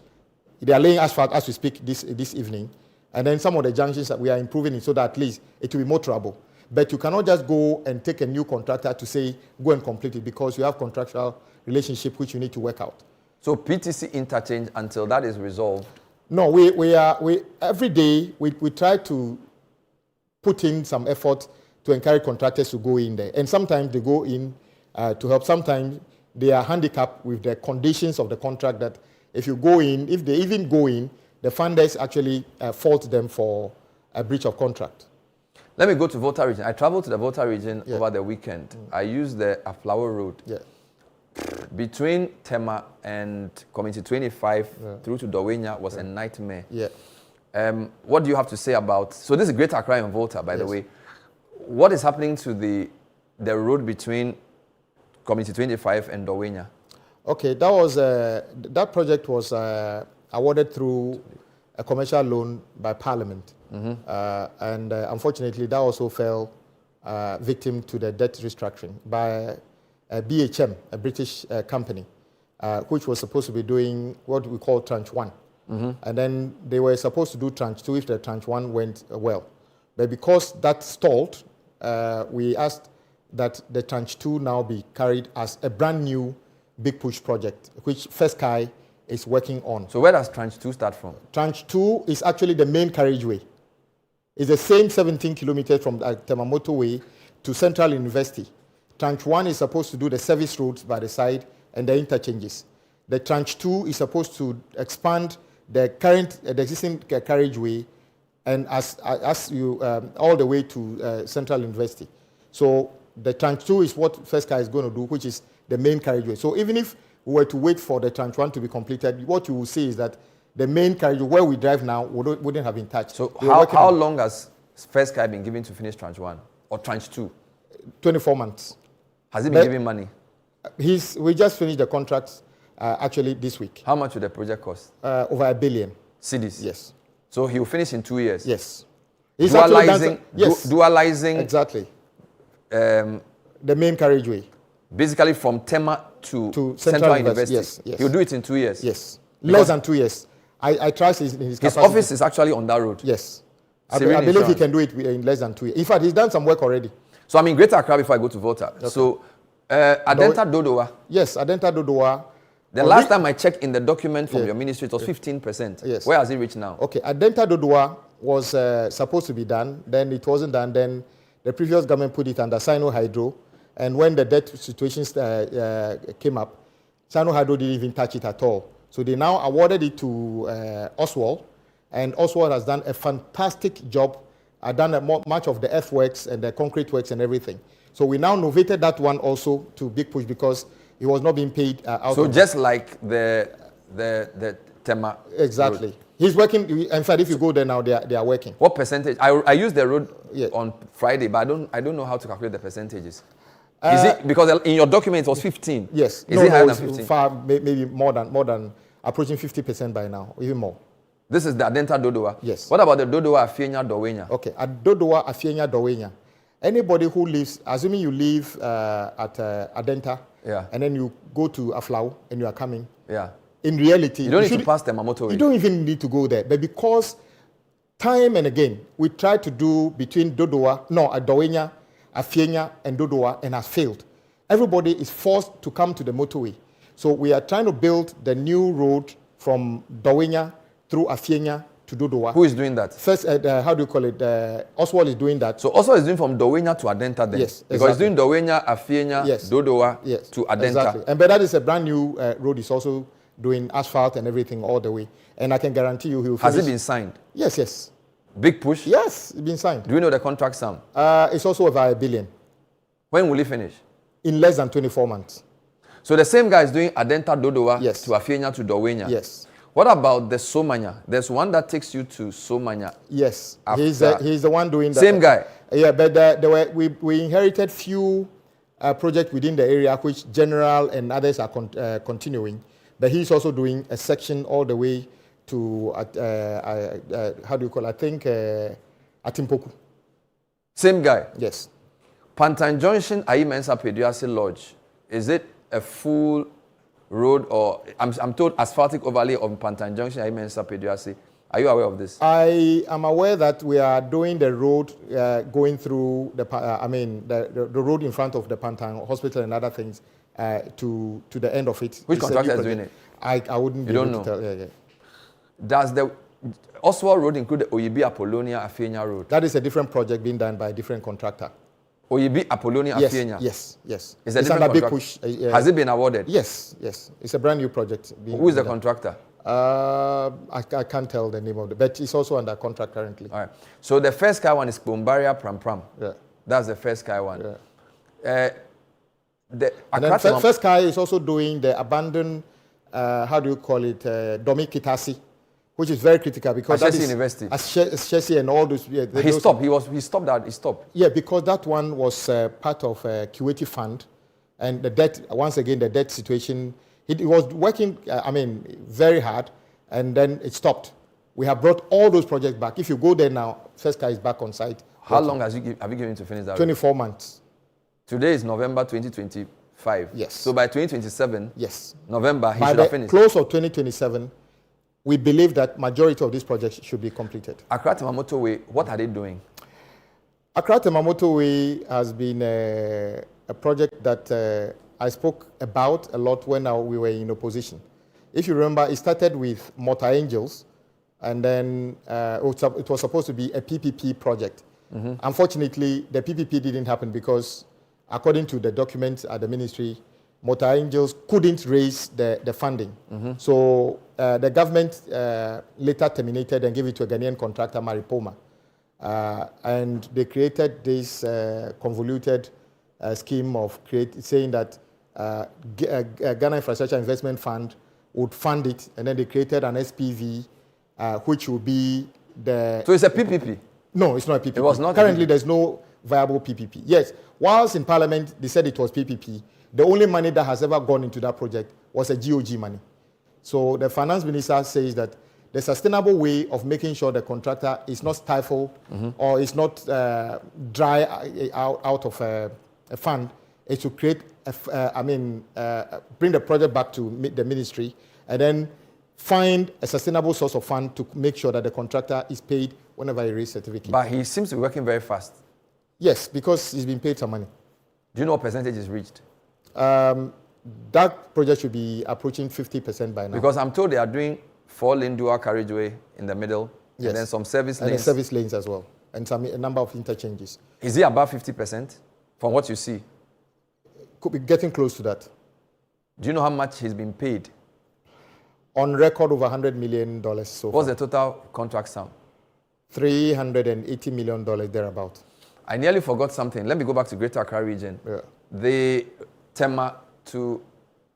they are laying asphalt as we speak this evening. And then some of the junctions that we are improving it so that at least it will be more trouble. But you cannot just go and take a new contractor to say, go and complete it, because you have contractual relationship which you need to work out. So PTC interchange until that is resolved? No, we every day we try to put in some effort to encourage contractors to go in there. And sometimes they go in to help. Sometimes they are handicapped with the conditions of the contract that if you go in, if they even go in, the funders actually fault them for a breach of contract. Let me go to Volta region. I traveled to the Volta region over the weekend. I used the Aflawo Road. Yeah. Between Tema and Community 25 through to Dowenya was a nightmare. Yeah. What do you have to say about... So this is Greater Accra and Volta, by the way. What is happening to the road between Community 25 and Dowenya? Okay, that project was awarded through a commercial loan by Parliament. And unfortunately, that also fell victim to the debt restructuring by BHM, a British company, which was supposed to be doing what we call Tranche 1. And then they were supposed to do Tranche 2 if the Tranche 1 went well. But because that stalled, we asked that the Tranche 2 now be carried as a brand new big push project, which First Sky is working on. So where does Tranche 2 start from? Tranche 2 is actually the main carriageway. It's the same 17 kilometers from the Tema Motorway to Central University. Tranche 1 is supposed to do the service roads by the side and the interchanges. The Tranche 2 is supposed to expand the existing carriageway and as you all the way to Central University. So the Tranche 2 is what First Sky is going to do, which is the main carriageway. So even if we were to wait for the Tranche 1 to be completed, what you will see is that the main carriageway where we drive now wouldn't have been touched. So how long has First Sky been given to finish Tranche 1 or Tranche 2? 24 months. Has he been given money? We just finished the contracts actually this week. How much would the project cost? Over $1 billion. Cedis? Yes. So he will finish in 2 years? Yes. Dualizing exactly. The main carriageway. Basically from Tema to Central University. Yes. He'll do it in 2 years? Yes. Less than 2 years. I trust his capacity. His office is actually on that road? Yes. I believe he can do it in less than 2 years. In fact, he's done some work already. So I'm in Greater Accra before I go to Volta. Okay. So Adenta Dodowa. Yes, Adenta Dodowa. The last time I checked in the document from your ministry, it was 15%. Yes. Where has it reached now? Okay, Adenta Dodowa was supposed to be done. Then it wasn't done. Then the previous government put it under Sino Hydro. And when the debt situations came up, Sino Hydro didn't even touch it at all. So they now awarded it to Oswald. And Oswald has done a fantastic job. Done much of the earthworks and the concrete works and everything. So we now novated that one also to Big Push because it was not being paid out. So just like the Tema. Exactly. Road. He's working. In fact, if you go there now, they are working. What percentage? I used the road on Friday, but I don't know how to calculate the percentages. Is it because in your document it was 15? Yes. Is it higher than 15? Far, maybe more than approaching 50% by now, even more. This is the Adenta Dodowa? Yes. What about the Dodowa Afienya Dowenya? Okay, at Dodowa Afienya Dowenya, anybody who lives, assuming you live at Adenta, and then you go to Aflawo and you are coming, in reality, you don't need to pass the motorway. You don't even need to go there. But because time and again, we tried to do between Dowenya, Afienya, and Dodowa, and has failed. Everybody is forced to come to the motorway. So we are trying to build the new road from Dowenya through Afienya to Dodowa. Who is doing that? First, how do you call it? Oswald is doing that. So Oswald is doing from Dowenya to Adenta then? Yes, exactly. Because he's doing Dowenya, Afienya, Dodowa to Adenta. Exactly. And but that is a brand new road. He's also doing asphalt and everything all the way. And I can guarantee you he will finish. Has it been signed? Yes, yes. Big push? Yes, it's been signed. Do we know the contract sum? It's also over $1 billion. When will he finish? In less than 24 months. So the same guy is doing Adenta Dodowa to Afienya to Dowenya. Yes. What about the Somanya? There's one that takes you to Somanya. Yes, he's the one doing that. Same guy. Yeah, but we inherited few projects within the area which General and others are continuing. But he's also doing a section all the way to how do you call it? I think Atimpoku. Same guy. Yes. Pantan Junction, Ayimensa Peduasi Lodge. Is it a full road or I'm told asphaltic overlay of Pantan Junction, Ayimensa Peduasi? Are you aware of this? I am aware that we are doing the road going through the road in front of the Pantan Hospital and other things to the end of it. Which contractor is doing it? I wouldn't be able to tell. Yeah. Does the Oswald Road include the Oyibi Apollonia Afenya Road? That is a different project being done by a different contractor. Oyibi Apollonia Afenya? Yes. It's a different big contract. push. Has it been awarded? Yes. It's a brand new project. Who is the contractor? I can't tell the name of it, but it's also under contract currently. All right. So the first Sky one is Bombaria Pram. Yeah. That's the first Sky one. Yeah. And then First Sky is also doing the abandoned, how do you call it, Domi Kitasi, which is very critical because that is University. Ashesi and all those. Yeah, he stopped. He stopped. Yeah, because that one was part of a Kuwaiti fund, and the debt situation. It was working, very hard, and then it stopped. We have brought all those projects back. If you go there now, First Sky is back on site. How long have you given to finish that? 24 months. Today is November 2025. Yes. So by 2027, yes, November, he by should have finished. Close of 2027, we believe that majority of these projects should be completed. Accra Tema Motorway, what are they doing? Accra Tema Motorway has been a project that I spoke about a lot when we were in opposition. If you remember, it started with Motor Angels, and then it was supposed to be a PPP project. Mm-hmm. Unfortunately, the PPP didn't happen because, according to the documents at the ministry, Motor Angels couldn't raise the funding. Mm-hmm. So the government later terminated and gave it to a Ghanaian contractor, Maripoma. And they created this convoluted scheme of saying that Ghana Infrastructure Investment Fund would fund it, and then they created an SPV, which would be the... So it's a PPP? No, it's not a PPP. It was not. Currently, there's no viable PPP. Yes, whilst in Parliament, they said it was PPP, the only money that has ever gone into that project was a GOG money. So the finance minister says that the sustainable way of making sure the contractor is not stifled or is not dry out of a fund is to create, bring the project back to the ministry and then find a sustainable source of fund to make sure that the contractor is paid whenever he raises certificate. But he seems to be working very fast. Yes, because he's been paid some money. Do you know what percentage is reached? That project should be approaching 50% by now. Because I'm told they are doing 4-lane dual carriageway in the middle, yes, and then some service lanes. And service lanes as well, and a number of interchanges. Is it above 50% from what you see? Could be getting close to that. Do you know how much he's been paid? On record, over $100 million so What's far. the total contract sum? $380 million thereabout. I nearly forgot something. Let me go back to Greater Accra region. Yeah. The Tema to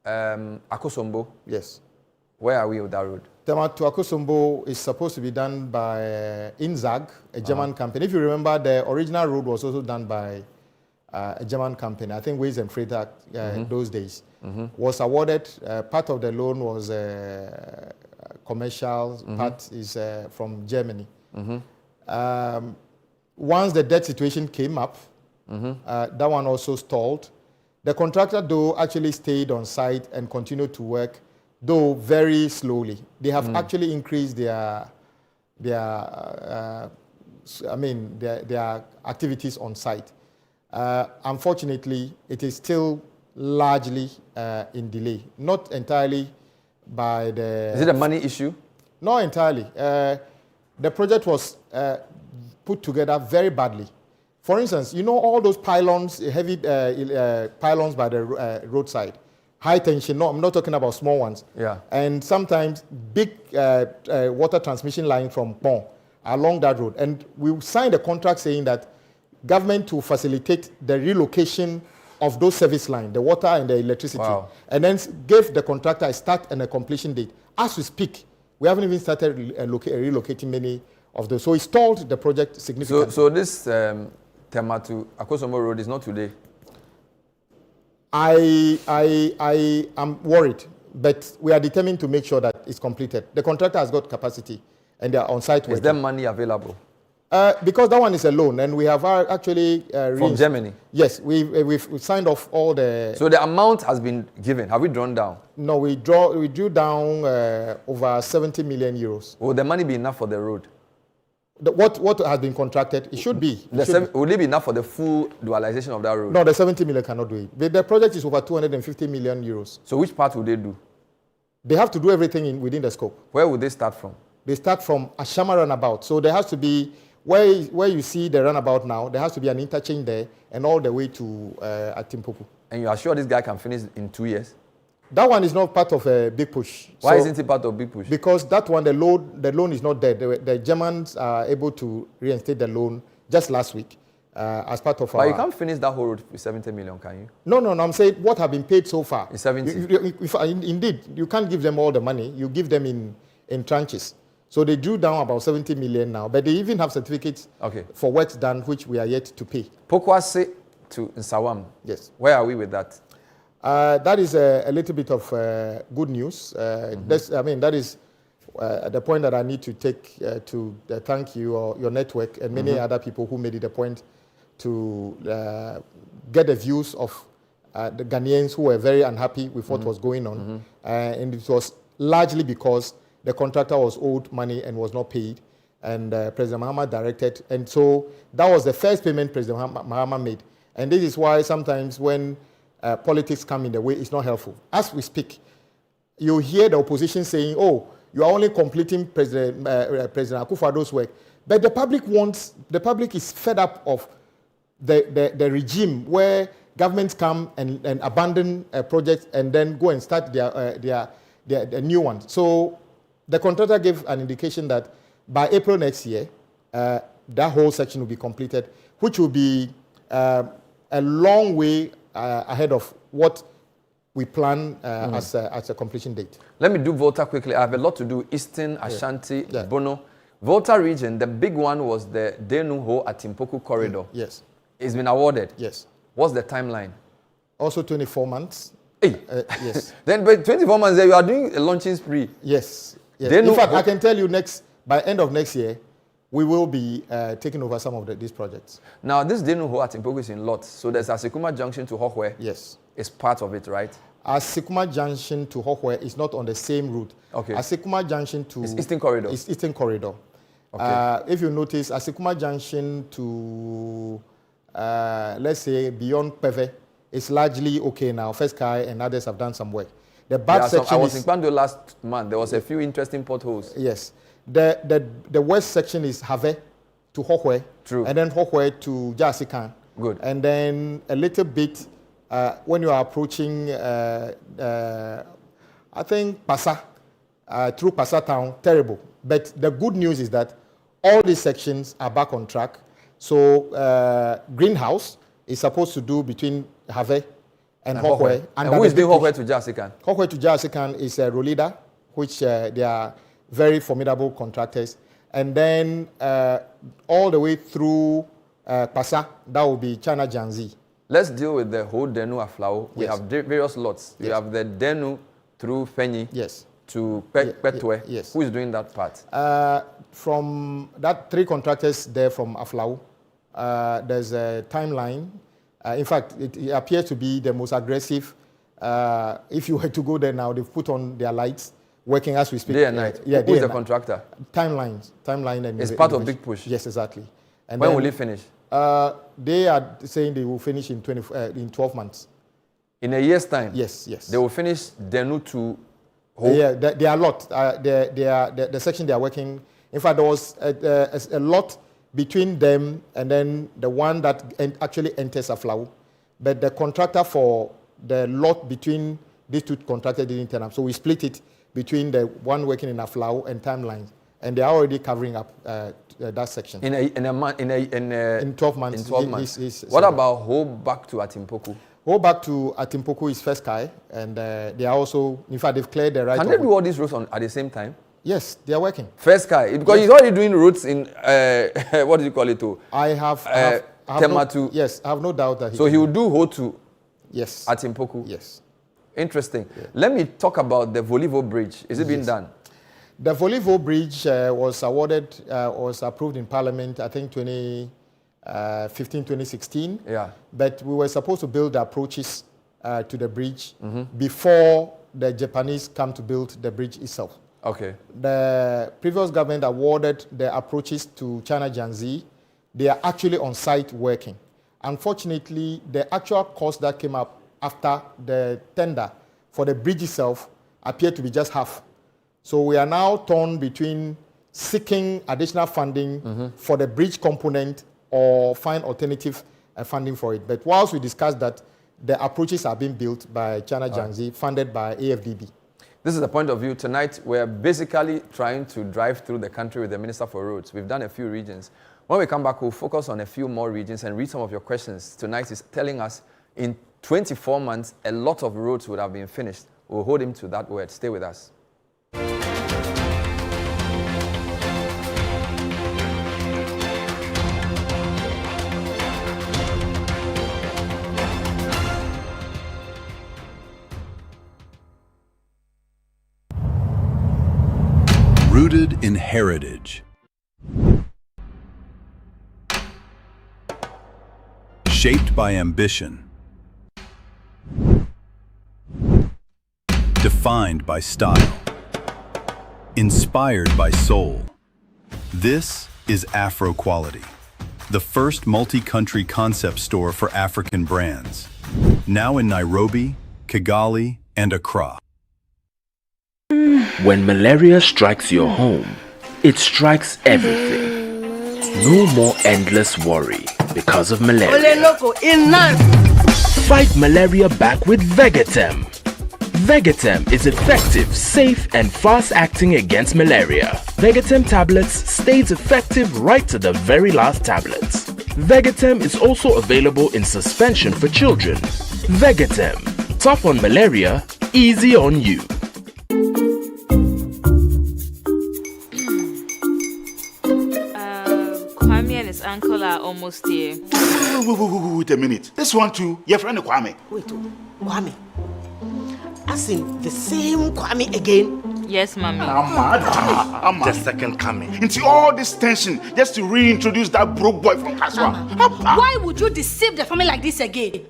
Akosombo. Yes. Where are we with that road? Tema to Akosombo is supposed to be done by Inzag, a German company. If you remember, the original road was also done by a German company. I think Ways and Freight Act those days. Was awarded, part of the loan was commercial, part is from Germany. Once the debt situation came up, that one also stalled. The contractor, though, actually stayed on site and continued to work, though very slowly. They have actually increased their activities on site. Unfortunately, it is still largely in delay. Not entirely by the... Is it a money issue? Not entirely. The project was put together very badly. For instance, you know all those pylons, heavy pylons by the roadside, high tension. No, I'm not talking about small ones. Yeah. And sometimes big water transmission line from Pont along that road. And we signed a contract saying that government to facilitate the relocation of those service lines, the water and the electricity, and then gave the contractor a start and a completion date. As we speak, We haven't even started relocating many of those. So it stalled the project significantly. So this Tema to Akosombo Road is not today? I am worried, but we are determined to make sure that it's completed. The contractor has got capacity and they are on site. Is there money available? Because that one is a loan, and we have actually from Germany. Yes, we've signed off all the. So the amount has been given. Have we drawn down? No, we drew down over 70 million euros. Will the money be enough for the road? What has been contracted? It should be. Will it be enough for the full dualization of that road? No, the 70 million cannot do it. The project is over 250 million euros. So which part will they do? They have to do everything within the scope. Where will they start from? They start from Ashama Runabout. So there has to be. Where you see the runabout now, there has to be an interchange there and all the way to Atimpoku. And you are sure this guy can finish in 2 years? That one is not part of a big push. Why isn't it part of big push? Because that one, the loan is not there. The Germans are able to reinstate the loan just last week as part of our... But you can't finish that whole road with 70 million, can you? No, I'm saying what have been paid so far. Is 70? Indeed, you can't give them all the money. You give them in tranches. So they drew down about 70 million now, but they even have certificates for works done, which we are yet to pay. Pokwase to Nsawam. Yes. Where are we with that? That is a little bit of good news. That is the point that I need to take to thank you or your network and many other people who made it a point to get the views of the Ghanaians who were very unhappy with what was going on. And it was largely because the contractor was owed money and was not paid, and President Mahama directed. And so that was the first payment President Mahama made. And this is why sometimes when politics come in the way, it's not helpful. As we speak, you hear the opposition saying, oh, you are only completing President Akufo-Addo's work. But the public is fed up of the regime where governments come and abandon a project and then go and start their new one. So the contractor gave an indication that by April next year, that whole section will be completed, which will be a long way ahead of what we plan as a completion date. Let me do Volta quickly. I have a lot to do. Eastern, Ashanti, Bono. Volta region, the big one was the Denuho-Atimpoku corridor. Yes. It's been awarded. Yes. What's the timeline? Also 24 months. Hey. Yes. Then by 24 months, you are doing a launching spree. Yes. In fact, I can tell you by end of next year, we will be taking over some of these projects. Now, this Denuho-Atimpoku is in lots. So there's Asekuma Junction to Hohwe. Yes. It's part of it, right? Asekuma Junction to Hohwe is not on the same route. Okay. Asekuma Junction to... It's Eastern Corridor. It's Eastern Corridor. Okay. If you notice, Asekuma Junction to, let's say, beyond Peve, is largely okay now. First Kai and others have done some work. The back section I was in Kwando last month. There was a few interesting potholes. Yes. The west section is Have to Hohwe. True. And then Hohwe to Jasikan. Good. And then a little bit when you are approaching, I think, Pasa, through Pasa town, terrible. But the good news is that all these sections are back on track. So Greenhouse is supposed to do between Have and Hohwe. And who is doing Hohwe to Jasikan? Hohwe to Jasikan is Rolida, which they are very formidable contractors. And then all the way through Pasa, that will be China Janzi. Let's deal with the whole Denu Aflao. We have various lots. You have the Denu through Fenyi to Petwe. Yes. Who is doing that part? From that 3 contractors there from Aflao, there's a timeline. In fact, it appears to be the most aggressive. If you were to go there now, they've put on their lights, working as we speak. Day and night. Who is the contractor? Timeline. And it's part of Big Push. Yes, exactly. And when will it finish? They are saying they will finish in 12 months. In a year's time? Yes. They will finish Denu to Ho? Yeah, there are a lot. The section they are working. In fact, there was a lot between them and then the one that actually enters Aflao. But the contractor for the lot between these 2 contractors didn't turn up. So we split it between the one working in Aflao and Timelines. And they are already covering up that section. In 12 months. In 12 months. What about Ho back to Atimpoku? Ho back to Atimpoku is First Kai. And they are also, in fact, they've cleared the right. Can they do all these roads at the same time? Yes, they are working. First guy, because he's already doing routes in, what do you call it too? I have Tematu. Yes, I have no doubt that So he will do Hotu. Yes. At Impoku. Yes. Interesting. Yeah. Let me talk about the Volivo Bridge. Is it being done? The Volivo Bridge was approved in Parliament, I think 2015, 2016. Yeah. But we were supposed to build the approaches to the bridge before the Japanese come to build the bridge itself. Okay. The previous government awarded the approaches to China Jiangxi. They are actually on site working. Unfortunately, the actual cost that came up after the tender for the bridge itself appeared to be just half. So we are now torn between seeking additional funding for the bridge component or find alternative funding for it. But whilst we discuss that, the approaches are being built by China Jiangxi, funded by AFDB. This is the point of view. Tonight, we're basically trying to drive through the country with the Minister for Roads. We've done a few regions. When we come back, we'll focus on a few more regions and read some of your questions. Tonight is telling us in 24 months, a lot of roads would have been finished. We'll hold him to that word. Stay with us. Rooted in heritage. Shaped by ambition. Defined by style. Inspired by soul. This is Afro Quality, the first multi-country concept store for African brands. Now in Nairobi, Kigali, and Accra. When malaria strikes your home, it strikes everything. No more endless worry because of malaria. Fight malaria back with Vegetem. Vegetem is effective, safe, and fast-acting against malaria. Vegetem tablets stays effective right to the very last tablets. Vegetem is also available in suspension for children. Vegetem, tough on malaria, easy on you. Kwame and his uncle are almost here. Wait a minute. This one too, your friend Kwame. Wait, Kwame. As in the same Kwame again? Yes, Mommy. The second coming. Into all this tension just to reintroduce that broke boy from Kaswa. Why would you deceive the family like this again?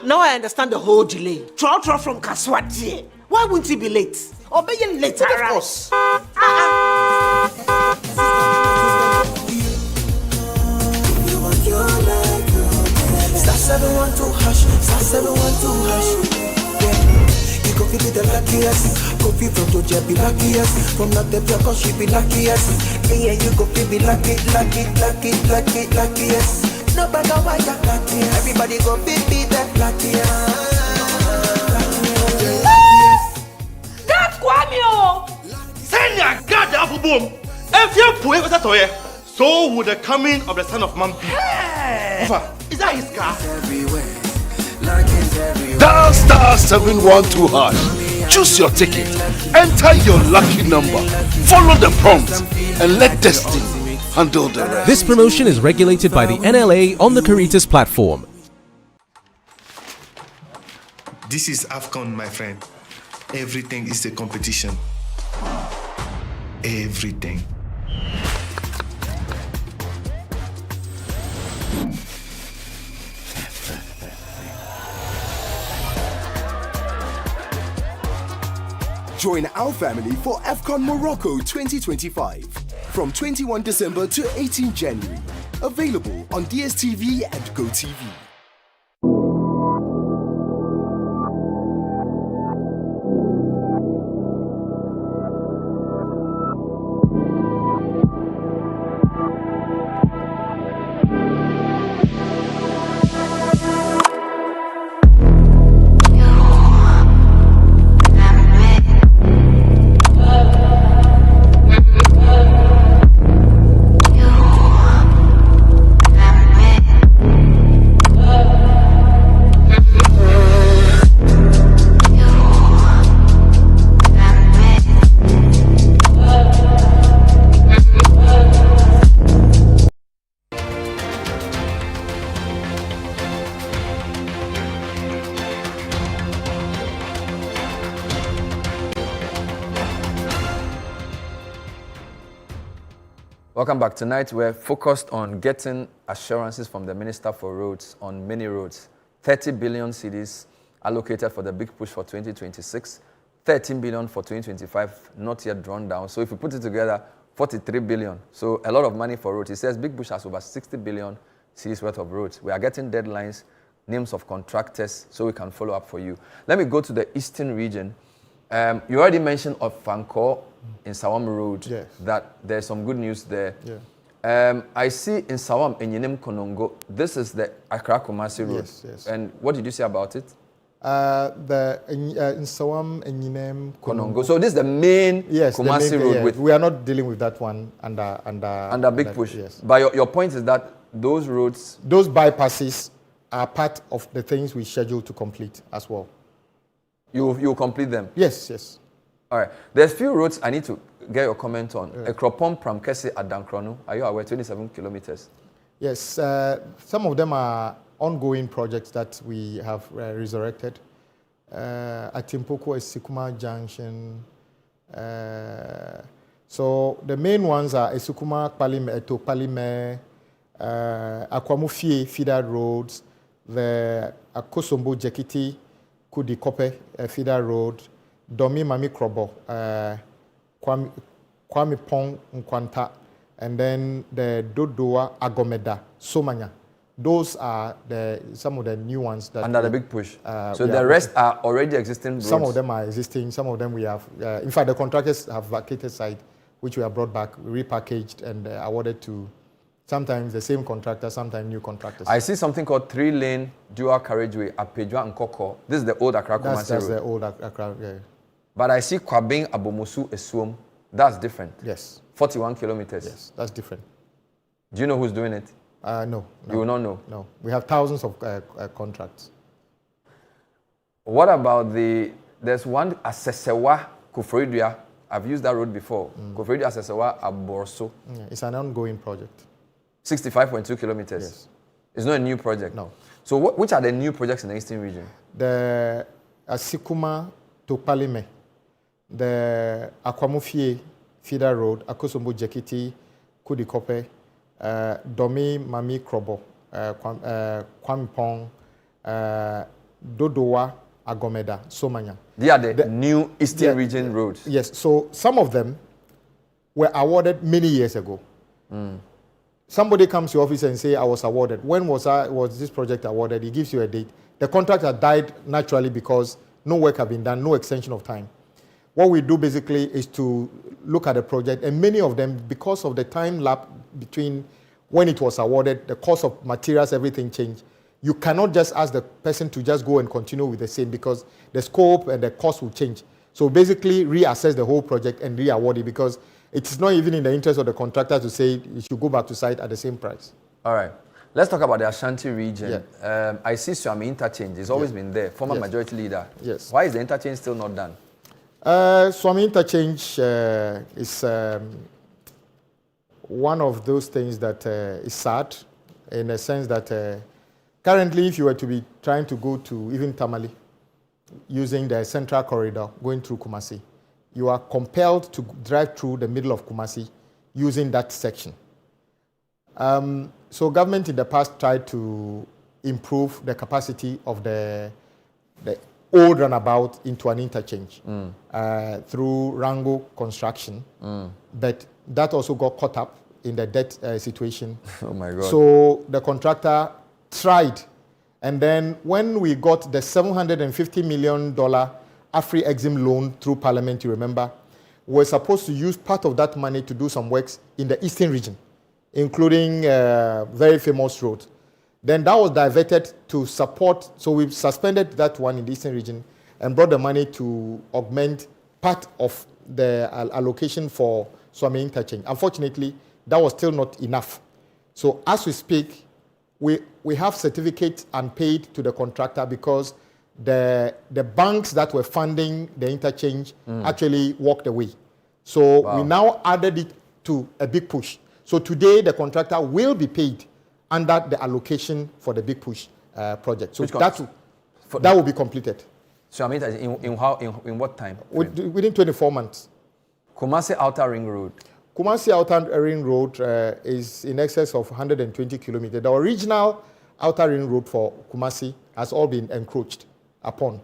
Now I understand the whole delay. Troll from Kaswa. Why wouldn't he be late? Or be late? Of course. Star 712 hash, star 712 hash. Yeah, you go feel the luckiest. Coffee from Georgia be luckiest. From Natepia, cause she be luckiest. Yeah, you go feel be luckiest. No matter why you're luckiest. Everybody go feel be the luckiest. That's Kwame! Send your God the apple boom. If you put it that way, so would the coming of the Son of Man be. Is that his car? Dial star 712 hash. Choose your ticket. Enter your lucky number. Follow the prompts and let destiny handle the rest. This promotion is regulated by the NLA on the Caritas platform. This is AFCON, my friend. Everything is a competition. Everything. Join our family for AFCON Morocco 2025 from 21 December to 18 January. Available on DSTV and GoTV. Welcome back. Tonight we're focused on getting assurances from the Minister for Roads on many roads. 30 billion cedis allocated for the big push for 2026, 13 billion for 2025, not yet drawn down. So if we put it together, 43 billion. So a lot of money for roads. He says big push has over 60 billion cedis worth of roads. We are getting deadlines, names of contractors, so we can follow up for you. Let me go to the eastern region. You already mentioned of Fanko in Sawam Road, yes, that there's some good news there. Yeah. I see in Sawam, in Yenem Konongo, this is the Accra Kumasi Road. Yes, yes. And what did you say about it? In Sawam and Yenem Konongo. So this is the main Kumasi Road. Yeah. We are not dealing with that one under big push. Yes. But your point is that those roads, those bypasses are part of the things we schedule to complete as well. You complete them? Yes, yes. All right. There's few roads I need to get your comment on. Ekropom Pramkesi Adankronu. Are you aware? 27 kilometers. Yes. Some of them are ongoing projects that we have resurrected. At Timpoko is Sikuma Junction. So the main ones are Esukuma, Palime, Eto, Palime, Akwamufie, feeder roads, the Akosombo Jekiti, Kudikope, feeder road, Domi Mami Krobo, Kwame Pong Nkwanta, and then the Dodoa Agomeda, Somanya. Those are some of the new ones that under the big push. So the rest are already existing roads? Some of them are existing, some of them we have. In fact, the contractors have vacated site, which we have brought back, repackaged, and awarded to sometimes the same contractor, sometimes new contractors. I see something called 3-lane dual carriageway at Pejua and Koko. This is the old Accra Kumasi Road. That's the old Accra, yeah. But I see Kwabing Abomusu Esuom. That's different. Yes. 41 kilometers. Yes, that's different. Do you know who's doing it? No. You will not know? No. We have thousands of contracts. What about there's one Asesewa Kufridua. I've used that road before. Kufridua Asesewa Aborso. Yeah, it's an ongoing project. 65.2 kilometers. Yes. It's not a new project. No. So which are the new projects in the eastern region? The Asikuma to Palime, the Akwamufie feeder road, Akosombo Jekiti, Kudikope, Domi Mami Krobo, Kwampong, Dodoa Agomeda, Somanya. They are the new eastern region roads. Yes. So some of them were awarded many years ago. Somebody comes to your office and say, I was awarded. When was this project awarded? He gives you a date. The contract had died naturally because no work had been done, no extension of time. What we do basically is to look at the project, and many of them, because of the time lapse between when it was awarded, the cost of materials, everything changed. You cannot just ask the person to just go and continue with the same because the scope and the cost will change. So basically reassess the whole project and re-award it because it's not even in the interest of the contractor to say you should go back to site at the same price. All right. Let's talk about the Ashanti region. Yeah. I see Swami Interchange. It's always been there. Former majority leader. Yes. Why is the interchange still not done? Swami Interchange is one of those things that is sad in the sense that currently if you were to be trying to go to even Tamale using the central corridor going through Kumasi, you are compelled to drive through the middle of Kumasi using that section. So government in the past tried to improve the capacity of the old runabout into an interchange through Rango construction, but that also got caught up in the debt situation. Oh my God. So the contractor tried, and then when we got the $750 million Afri-Exim loan through Parliament, you remember, we were supposed to use part of that money to do some works in the eastern region, including very famous roads. Then that was diverted to support, so we suspended that one in the eastern region and brought the money to augment part of the allocation for Swami Interchange. Unfortunately, that was still not enough. So as we speak, we have certificates unpaid to the contractor because the banks that were funding the interchange actually walked away. So we now added it to a big push. So today the contractor will be paid under the allocation for the big push project. So that will be completed. So I mean, in what time? Within 24 months. Kumasi Outer Ring Road. Kumasi Outer Ring Road is in excess of 120 kilometers. The original Outer Ring Road for Kumasi has all been encroached upon.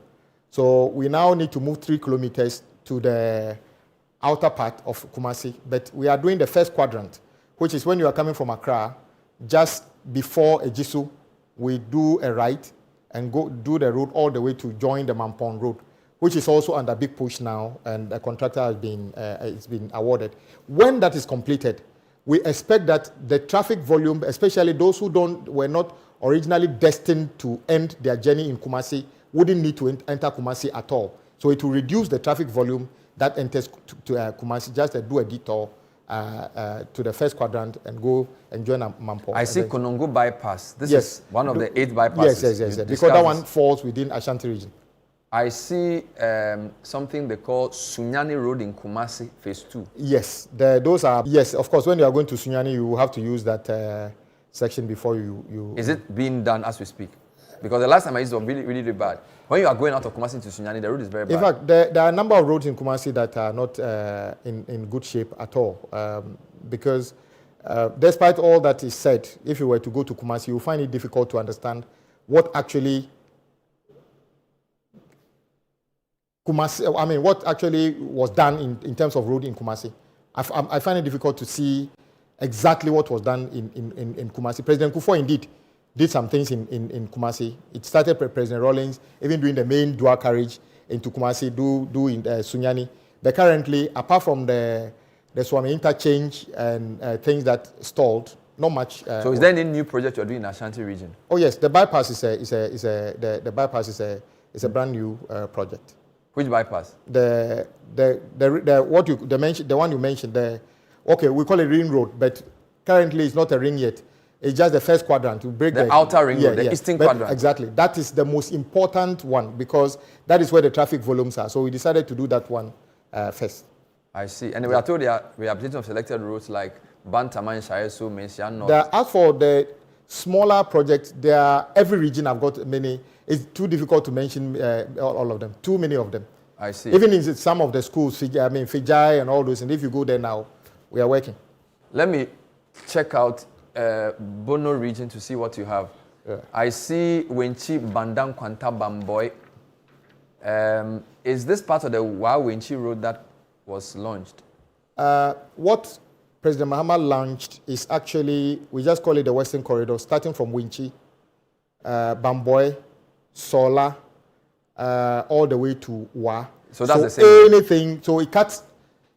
So we now need to move 3 kilometers to the outer part of Kumasi. But we are doing the first quadrant, which is when you are coming from Accra, just before Ejisu, we do a right and go do the road all the way to join the Mampong Road, which is also under big push now, and the contractor has been it's been awarded. When that is completed, we expect that the traffic volume, especially those who were not originally destined to end their journey in Kumasi, wouldn't need to enter Kumasi at all. So it will reduce the traffic volume that enters to Kumasi, just do a detour to the first quadrant and go and join Mampong. I see Konongo bypass. This is one of the 8 bypasses. Yes. Because that one falls within Ashanti region. I see something they call Sunyani Road in Kumasi, phase 2. Yes, those are, yes, of course, when you are going to Sunyani, you have to use that section before you... Is it being done as we speak? Because the last time I used it was really, really, really bad. When you are going out of Kumasi to Sunyani, the road is very bad. In fact, there are a number of roads in Kumasi that are not in good shape at all. Because despite all that is said, if you were to go to Kumasi, you will find it difficult to understand what actually what actually was done in terms of road in Kumasi. I find it difficult to see exactly what was done in Kumasi. President Kufuor indeed did some things in Kumasi. It started President Rawlings, even doing the main dual carriage into Kumasi, in Sunyani. But currently, apart from the Swami interchange and things that stalled, not much. So is there any new project you're doing in Ashanti region? Oh yes, the bypass the bypass is a brand new project. Which bypass? The one you mentioned. We call it ring road, but currently it's not a ring yet. It's just the first quadrant to break the outer ring road, the eastern quadrant. Exactly. That is the most important one because that is where the traffic volumes are. So we decided to do that one first. I see. And we are told there are rehabilitation of selected roads like Bantaman, Shayesu, Mensia North. As for the smaller projects, every region I've got many. It's too difficult to mention all of them. Too many of them. I see. Even in some of the schools, Fijai and all those, and if you go there now, we are working. Let me check out Bono region to see what you have. Yeah. I see Wenchi Bandang Kwanta Bamboy. Is this part of the Wenchi road that was launched? What President Mahama launched is actually, we just call it the Western Corridor, starting from Wenchi, Bamboy, Sola, all the way to Wa. So that's the same. Anything, so it cuts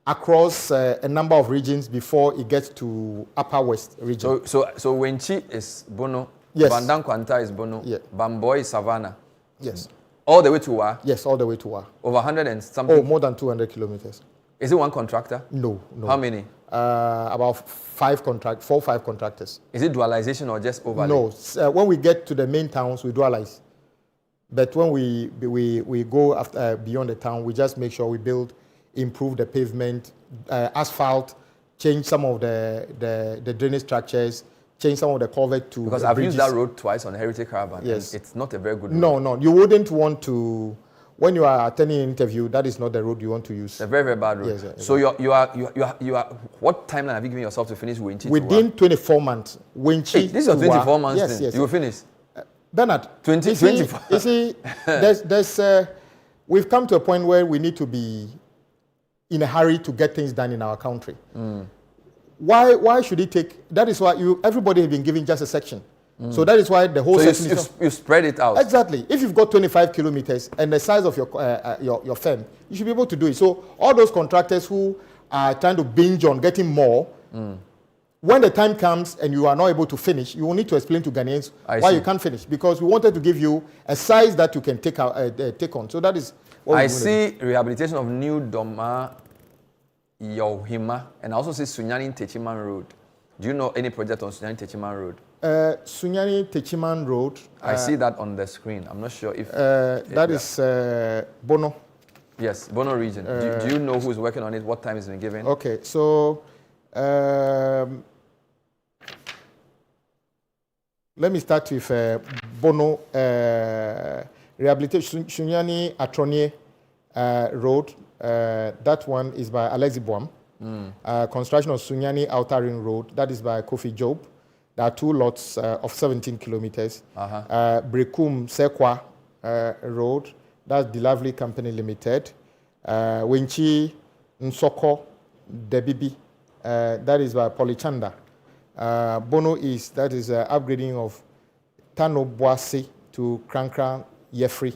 across a number of regions before it gets to Upper West region. So Wenchi is Bono, yes. Bandang Kwanta is Bono, yeah. Bamboy is Savannah. Yes. All the way to Wa? Yes, all the way to Wa. Over 100 and something? Oh, more than 200 kilometers. Is it one contractor? No. How many? About 4 or 5 contractors. Is it dualization or just overlay? No. When we get to the main towns, we dualize. But when we go after, beyond the town, we just make sure we improve the pavement, asphalt, change some of the drainage structures, change some of the culvert to because I've used that road twice on Heritage Caravan. Yes. And it's not a very good road. No. You wouldn't want to, when you are attending an interview, that is not the road you want to use. It's a very, very bad road. Yes, so you are, what timeline have you given yourself to finish Wenchi? Within 24 months. Wenchi. Hey, this is a 24 months thing. Yes. You will finish? Bernard, 24. You see, we've come to a point where we need to be in a hurry to get things done in our country. Why should it take? That is why everybody has been given just a section. So that is why the whole section you spread it out. Exactly. If you've got 25 kilometers and the size of your firm, you should be able to do it. So all those contractors who are trying to binge on getting more, when the time comes and you are not able to finish, you will need to explain to Ghanaians why you can't finish. Because we wanted to give you a size that you can take on. So that is what I see rehabilitation of New Doma, Yohima, and I also see Sunyani Techiman Road. Do you know any project on Sunyani Techiman Road? Sunyani Techiman Road. I see that on the screen. I'm not sure if... that is Bono. Yes, Bono region. Do you know who's working on it? What time it's been given? Okay, so... let me start with Bono rehabilitation, Sunyani Atronie Road. That one is by Alexi Boam. Construction of Sunyani Outer Ring Road, that is by Kofi Job. There are 2 lots of 17 kilometers. Brekum Sekwa Road, that's the Lovely Company Limited. Winchi Nsoko Debibi, that is by Polychanda. Bono East, that is upgrading of Tano Boise to Krankran Yefri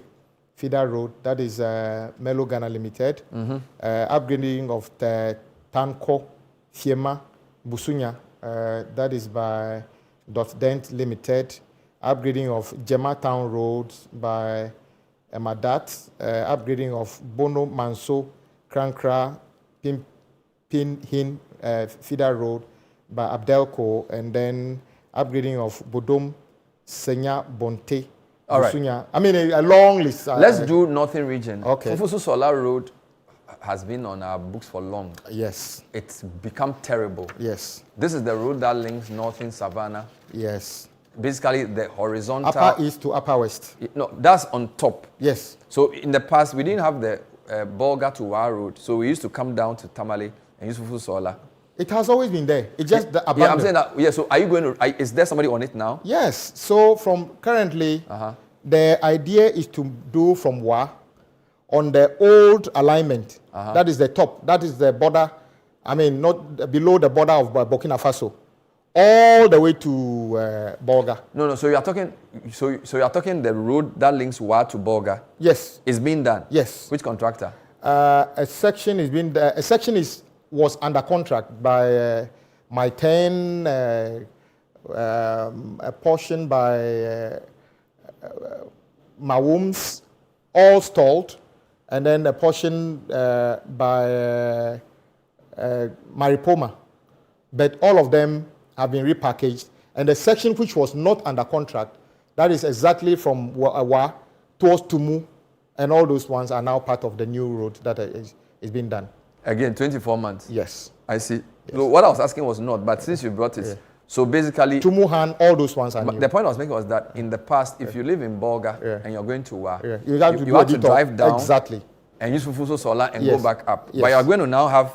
Feeder Road, that is Melo Ghana Limited. Upgrading of the Tanko Fiema Busunya, that is by Dot Dent Limited. Upgrading of Jema Town Road by Madat. Upgrading of Bono Manso Krankra Pin Hin Feeder Road by Abdelco, and then upgrading of Bodom Senya Bonte. All right. Busunya. I mean, a long list. Let's do Northern Region. Okay. Fufusu Solar Road has been on our books for long. Yes. It's become terrible. Yes. This is the road that links Northern Savannah. Yes. Basically, the horizontal. Upper East to Upper West. No, that's on top. Yes. So in the past, we didn't have the Bolga to Wa road. So we used to come down to Tamale and use Fufusu Solar. It has always been there. It's just the abandoned. Yeah, I'm saying that. Yeah, so are you going to, is there somebody on it now? Yes. So from currently, the idea is to do from Wa on the old alignment. That is the top. That is the border. I mean, not below the border of Burkina Faso, all the way to Bolga. No. So you are talking. So you are talking the road that links Wa to Bolga. Yes. It's being done. Yes. Which contractor? A section is being. A section was under contract by My 10, a portion by Mawums, all stalled, and then a portion by Maripoma. But all of them have been repackaged, and the section which was not under contract, that is exactly from Wa towards Tumu, and all those ones are now part of the new road that is being done. Again, 24 months. Yes. I see. Yes. So what I was asking was not, but since you brought it, so basically... Tumuhan, all those ones are new. The point I was making was that in the past, if you live in Bolga and you're going to Wa, you have to drive down exactly and use Fufusu Solar and go back up. Yes. But you're going to now have...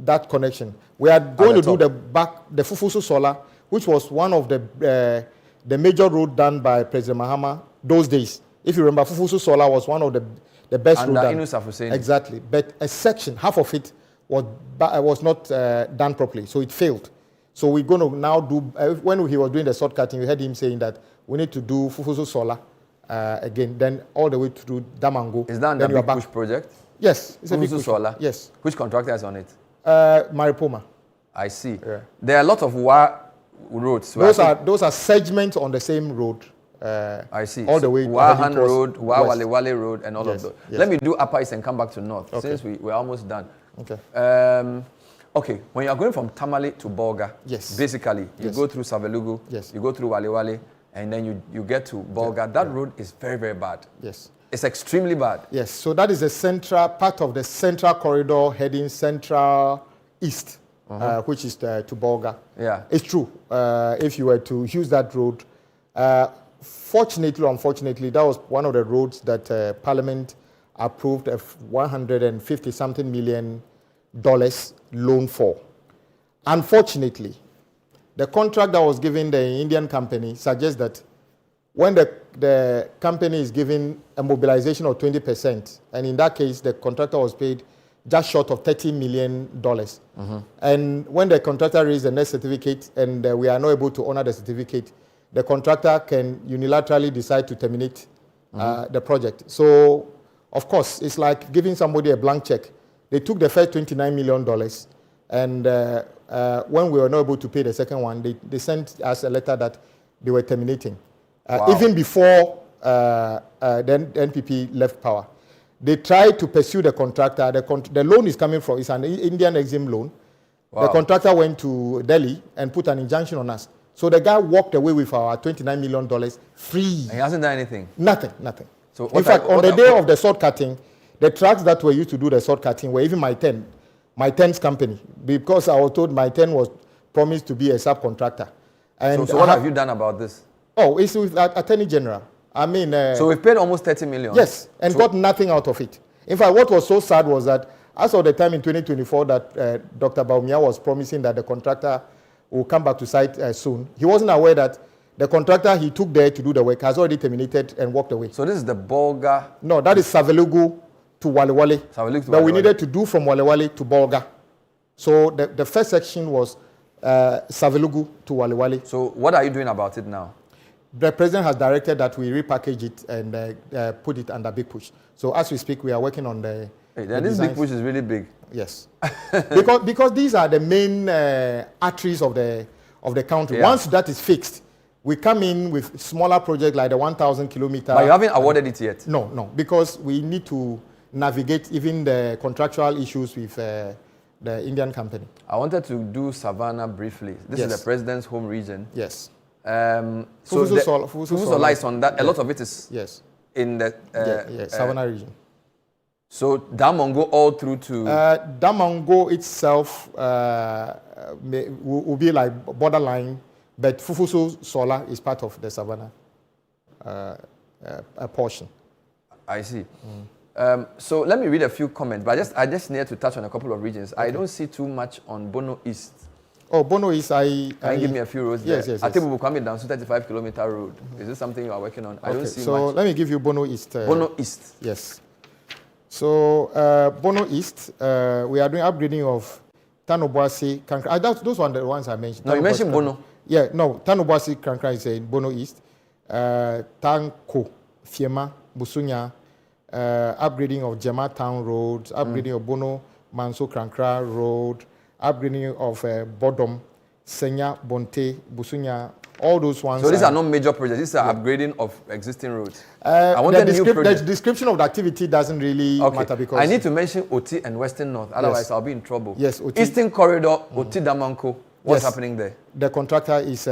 that connection. We are going to do the Fufusu Solar, which was one of the major road done by President Mahama those days. If you remember, Fufusu Solar was one of the best road done. Exactly. But a section, half of it, was not done properly, so it failed. So we're going to now do, when he was doing the short cutting, we heard him saying that we need to do Fufusu Solar again, then all the way through Damango. Is that the big push project? Yes, it's a big Fufusu push. Solar? Yes. Which contractor is on it? Maripoma. I see. Yeah. There are a lot of Wa roads. Those are segments on the same road. I see. All the way Wahan Road, Wale Road, and all of those. Yes. Let me do Upper East and come back to North, since we're almost done. Okay. Okay, when you are going from Tamale to Bolga, basically, you go through Savelugu, you go through Wale, and then you get to Bolga. That road is very, very bad. Yes. It's extremely bad. Yes, so that is the central part of the central corridor heading central east, which is to Bolga. Yeah. It's true. If you were to use that road, fortunately or unfortunately, that was one of the roads that Parliament approved a $150-something million loan for. Unfortunately, the contract that was given the Indian company suggests that when the company is given a mobilization of 20%, and in that case, the contractor was paid just short of $30 million. And when the contractor raised the net certificate and we are not able to honor the certificate, the contractor can unilaterally decide to terminate the project. So, of course, it's like giving somebody a blank check. They took the first $29 million, and when we were not able to pay the second one, they sent us a letter that they were terminating. Even before the NPP left power. They tried to pursue the contractor. The loan is coming from, it's an Indian Exim loan. The contractor went to Delhi and put an injunction on us. So the guy walked away with our $29 million free. And he hasn't done anything? Nothing. So in fact, on the day of the sword cutting, the trucks that were used to do the sword cutting were even my 10's company, because I was told my 10 was promised to be a subcontractor. And so what have you done about this? Oh, it's with Attorney General. I mean... so we've paid almost $30 million? Yes, and got nothing out of it. In fact, what was so sad was that as of the time in 2024 that Dr. Baumia was promising that the contractor will come back to site soon, he wasn't aware that the contractor he took there to do the work has already terminated and walked away. So this is the Bolga? No, that is Savelugu to Walewale. But we needed to do from Walewale to Bolga. So the first section was Savelugu to Walewale. So what are you doing about it now? The president has directed that we repackage it and put it under big push. So as we speak, we are working on the. This big push is really big. Yes, because these are the main arteries of the country. Yeah. Once that is fixed, we come in with smaller projects like the 1,000 kilometer. But you haven't awarded it yet. No, because we need to navigate even the contractual issues with the Indian company. I wanted to do Savannah briefly. This is the president's home region. Yes. So Fufusola is on that. A lot of it is in the Savannah region. So Damongo all through to Damongo itself will be like borderline, but Fufuso Sola is part of the Savannah portion. I see. So let me read a few comments, but I just need to touch on a couple of regions. Okay. I don't see too much on Bono East. Oh, Bono East, Can you give me a few roads there? Yes. Atebubu Kwame down to 35-kilometer road. Is this something you are working on? I don't see much. So let me give you Bono East. Bono East. Yes. So Bono East, we are doing upgrading of Tanobuasi, Kankra. Those are the ones I mentioned. No, you mentioned Bono. Yeah, no, Tanobuasi, Kankra is in Bono East. Tanko, Fiema, Busunya, upgrading of Jema Town Road, upgrading of Bono, Manso, Kankra Road, upgrading of Bodom, Senya, Bonte, Busunya, all those ones. So these are not major projects. These are upgrading of existing roads. The description of the activity doesn't really matter because I need to mention Oti and Western North. Otherwise, I'll be in trouble. Yes, Oti. Eastern Corridor, Oti Damanko. What's happening there? The contractor is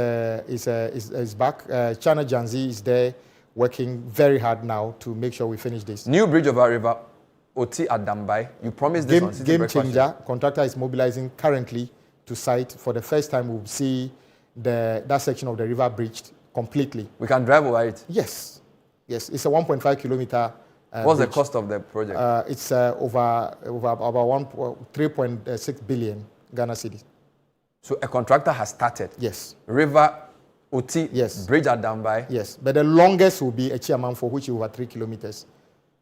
back. China Janzi is there, working very hard now to make sure we finish this. New bridge over river, Oti at Dambai. You promised this on City Game Breakfast. changer. Contractor is mobilizing currently to site. For the first time, we'll see that section of the river breached completely. We can drive over it? Yes. It's a 1.5 kilometer What's bridge. the cost of the project? It's over 3.6 billion Ghana cedis. So a contractor has started? Yes. River, Oti, bridge at Dambai? Yes, but the longest will be Echiamanfo, which is over 3 kilometers.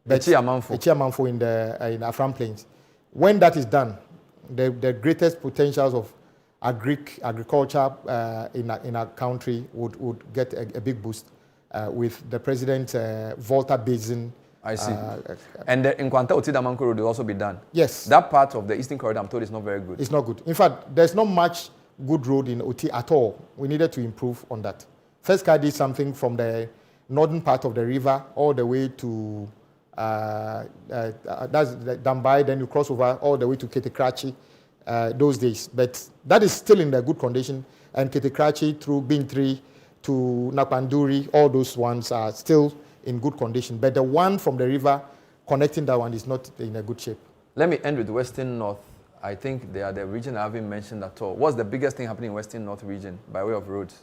Echiamanfo in Afram Plains. When that is done, the greatest potentials of agriculture in our country would get a big boost with the president's Volta Basin. I see. And the Nkwanta Oti Damanko Road will also be done? Yes. That part of the Eastern Corridor, I'm told, is not very good. It's not good. In fact, there's not much good road in Oti at all. We needed to improve on that. First Car did something from the northern part of the river all the way to that's the Dambai, then you cross over all the way to Ketekrachi those days. But that is still in the good condition. And Ketekrachi through Bintri to Napanduri, all those ones are still in good condition. But the one from the river connecting that one is not in a good shape. Let me end with Western North. I think they are the region I haven't mentioned at all. What's the biggest thing happening in Western North region by way of roads?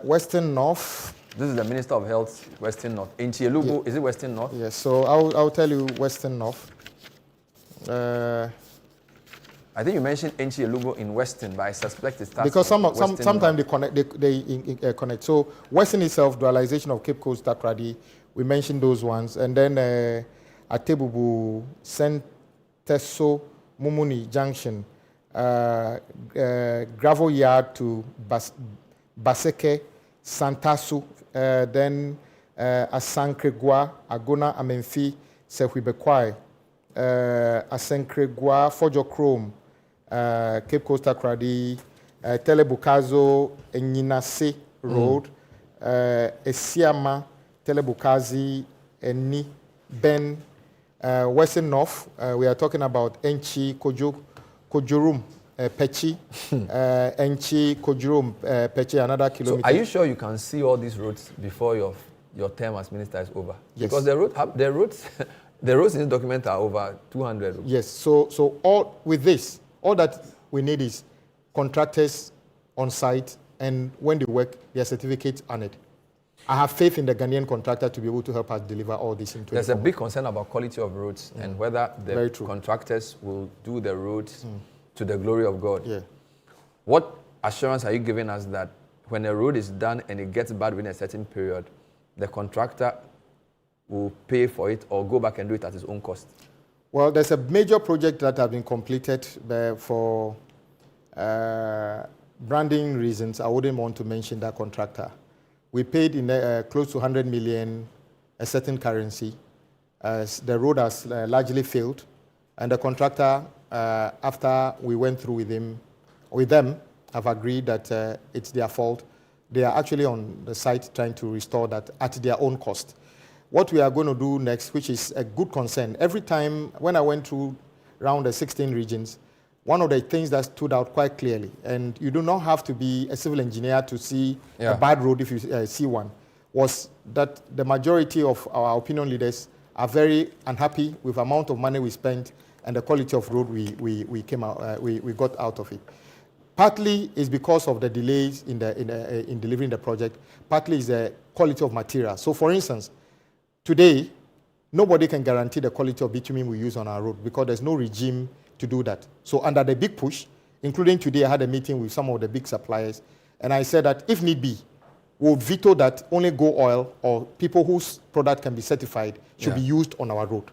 Western North. This is the Minister of Health, Western North. In Chielugu, is it Western North? Yes, so I'll tell you Western North. I think you mentioned Enchielugo in Western, but I suspect it starts because sometimes they connect. So Western itself, dualization of Cape Coast, Takrady, we mentioned those ones, and then Atebubu, Senteso, Mumuni Junction, gravel yard to Baseke, Santasu, then Asankregua, Agona Amenfi, Sefwibekwai, Asankregua, Fojo Chrome, Cape Coast Takrady, Telebukazo, Enyinase Road, Esiama, Telebukazi, Eni, Ben, Western North. We are talking about Enchi, Kojorum, Pechi, Enchi, Kojorum, Pechi, another kilometer. So are you sure you can see all these roads before your term as minister is over? Yes. Because the roads in this document are over 200. Yes. So all with this, all that we need is contractors on site, and when they work, their certificates on it. I have faith in the Ghanaian contractor to be able to help us deliver all this in 2024. There's a big concern about quality of roads and whether the contractors will do the roads to the glory of God. Yeah. What assurance are you giving us that when a road is done and it gets bad within a certain period, the contractor will pay for it or go back and do it at his own cost? Well, there's a major project that has been completed for branding reasons. I wouldn't want to mention that contractor. We paid in close to 100 million a certain currency. The road has largely failed, and the contractor, after we went through with them, have agreed that it's their fault. They are actually on the site trying to restore that at their own cost. What we are going to do next, which is a good concern, every time when I went through around the 16 regions, one of the things that stood out quite clearly, and you do not have to be a civil engineer to see a bad road if you see one, was that the majority of our opinion leaders are very unhappy with the amount of money we spent and the quality of road we got out of it. Partly is because of the delays in delivering the project. Partly is the quality of material. So, for instance, today, nobody can guarantee the quality of bitumen we use on our road because there's no regime to do that. So under the big push, including today, I had a meeting with some of the big suppliers, and I said that if need be, we'll veto that only Go Oil or people whose product can be certified should be used on our road.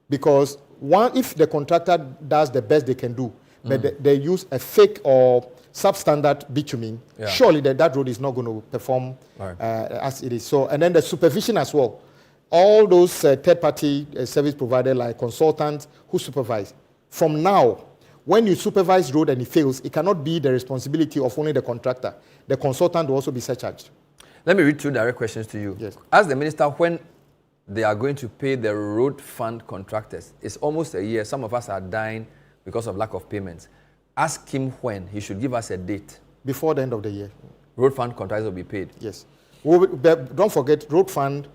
Because if the contractor does the best they can do, but they use a fake or substandard bitumen, surely that road is not going to perform as it is. So, and then the supervision as well. All those third-party service providers like consultants who supervise. From now, when you supervise road and it fails, it cannot be the responsibility of only the contractor. The consultant will also be surcharged. Let me read two direct questions to you. Yes. Ask the minister when they are going to pay the road fund contractors. It's almost a year. Some of us are dying because of lack of payments. Ask him when. He should give us a date. Before the end of the year. Road fund contractors will be paid. Yes. Don't forget, road fund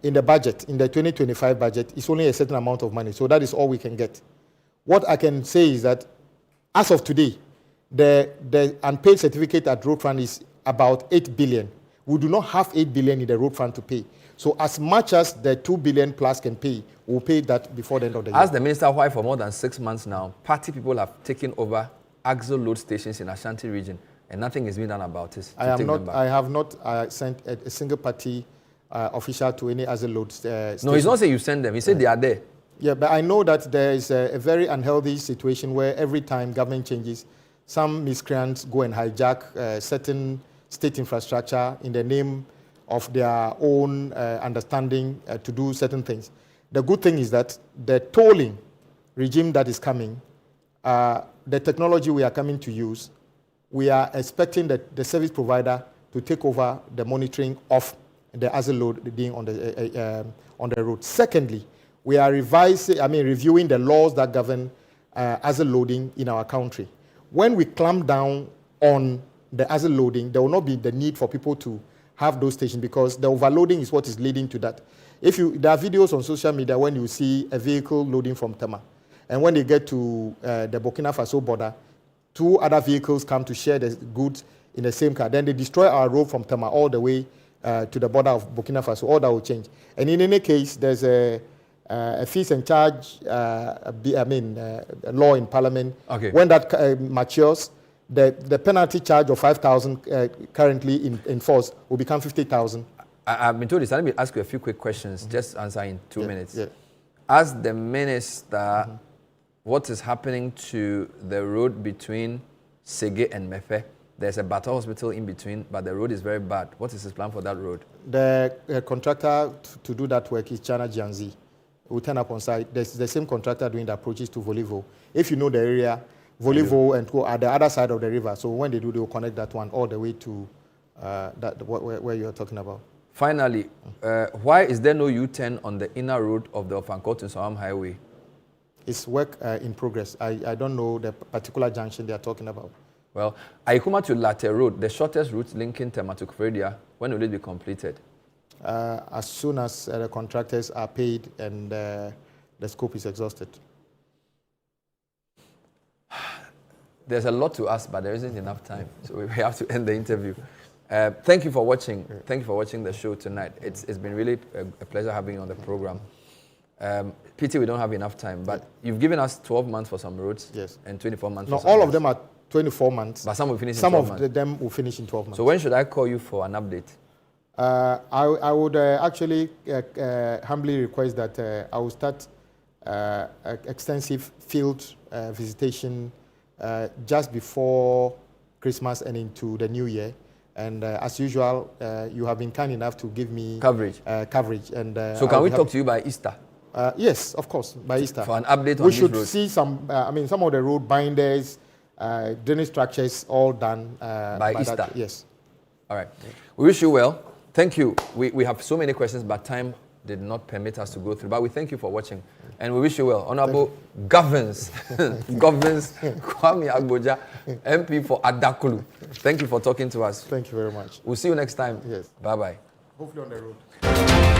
in the budget, in the 2025 budget, is only a certain amount of money. So that is all we can get. What I can say is that as of today, the unpaid certificate at road fund is about 8 billion. We do not have 8 billion in the road fund to pay. So as much as the 2 billion plus can pay, we'll pay that before the end of the year. Ask the minister why for more than 6 months now, party people have taken over Axle load stations in Ashanti region, and nothing is being done about it. I have not sent a single party official to any Axle load station. No, he's not saying you send them. He said they are there. Yeah, but I know that there is a very unhealthy situation where every time government changes, some miscreants go and hijack certain state infrastructure in the name of their own understanding to do certain things. The good thing is that the tolling regime that is coming, the technology we are coming to use, we are expecting that the service provider to take over the monitoring of the Axle load being on the road. Secondly, we are reviewing the laws that govern Axle loading in our country. When we clamp down on the Axle loading, there will not be the need for people to have those stations because the overloading is what is leading to that. There are videos on social media when you see a vehicle loading from Tema, and when they get to the Burkina Faso border, 2 other vehicles come to share the goods in the same car. Then they destroy our road from Tema all the way to the border of Burkina Faso. All that will change. And in any case, there's a fees and charge law in Parliament. Okay. When that matures, the penalty charge of 5,000 currently in force will become 50,000. I've been told this. Let me ask you a few quick questions. Just answer in 2 minutes. Yeah. Ask the minister what is happening to the road between Sege and Mefe. There's a Bata hospital in between, but the road is very bad. What is his plan for that road? The contractor to do that work is China Jiangxi. We'll turn up on site. There's the same contractor doing the approaches to Volivo. If you know the area, Volivo and go at the other side of the river. So when they do, they will connect that one all the way to where you are talking about. Finally, why is there no U-turn on the inner road of the Ofankot-Nsawam Highway? It's work in progress. I don't know the particular junction they are talking about. Well, Aikuma to Latte Road, the shortest route linking Tema to Kufredia, when will it be completed? As soon as the contractors are paid and the scope is exhausted. There's a lot to ask, but there isn't enough time, so we have to end the interview. Thank you for watching. Thank you for watching the show tonight. It's been really a pleasure having you on the program. Pity we don't have enough time, but you've given us 12 months for some roads. Yes. And 24 months No, for some all roads. of them are 24 months. But some will finish in some 12 of months. them will finish in 12 months. So when should I call you for an update? I would actually humbly request that I will start extensive field visitation just before Christmas and into the new year. And as usual, you have been kind enough to give me coverage. And so can we talk to you by Easter? Yes, of course, by Easter. For an update on we these should roads. see some. Some of the road binders, drainage structures, all done by Easter. That, yes. All right. We wish you well. Thank you. We have so many questions, but time did not permit us to go through. But we thank you for watching, and we wish you well. Honorable Governs Kwame Agbodza, MP for Adakulu. Thank you for talking to us. Thank you very much. We'll see you next time. Yes. Bye-bye. Hopefully on the road.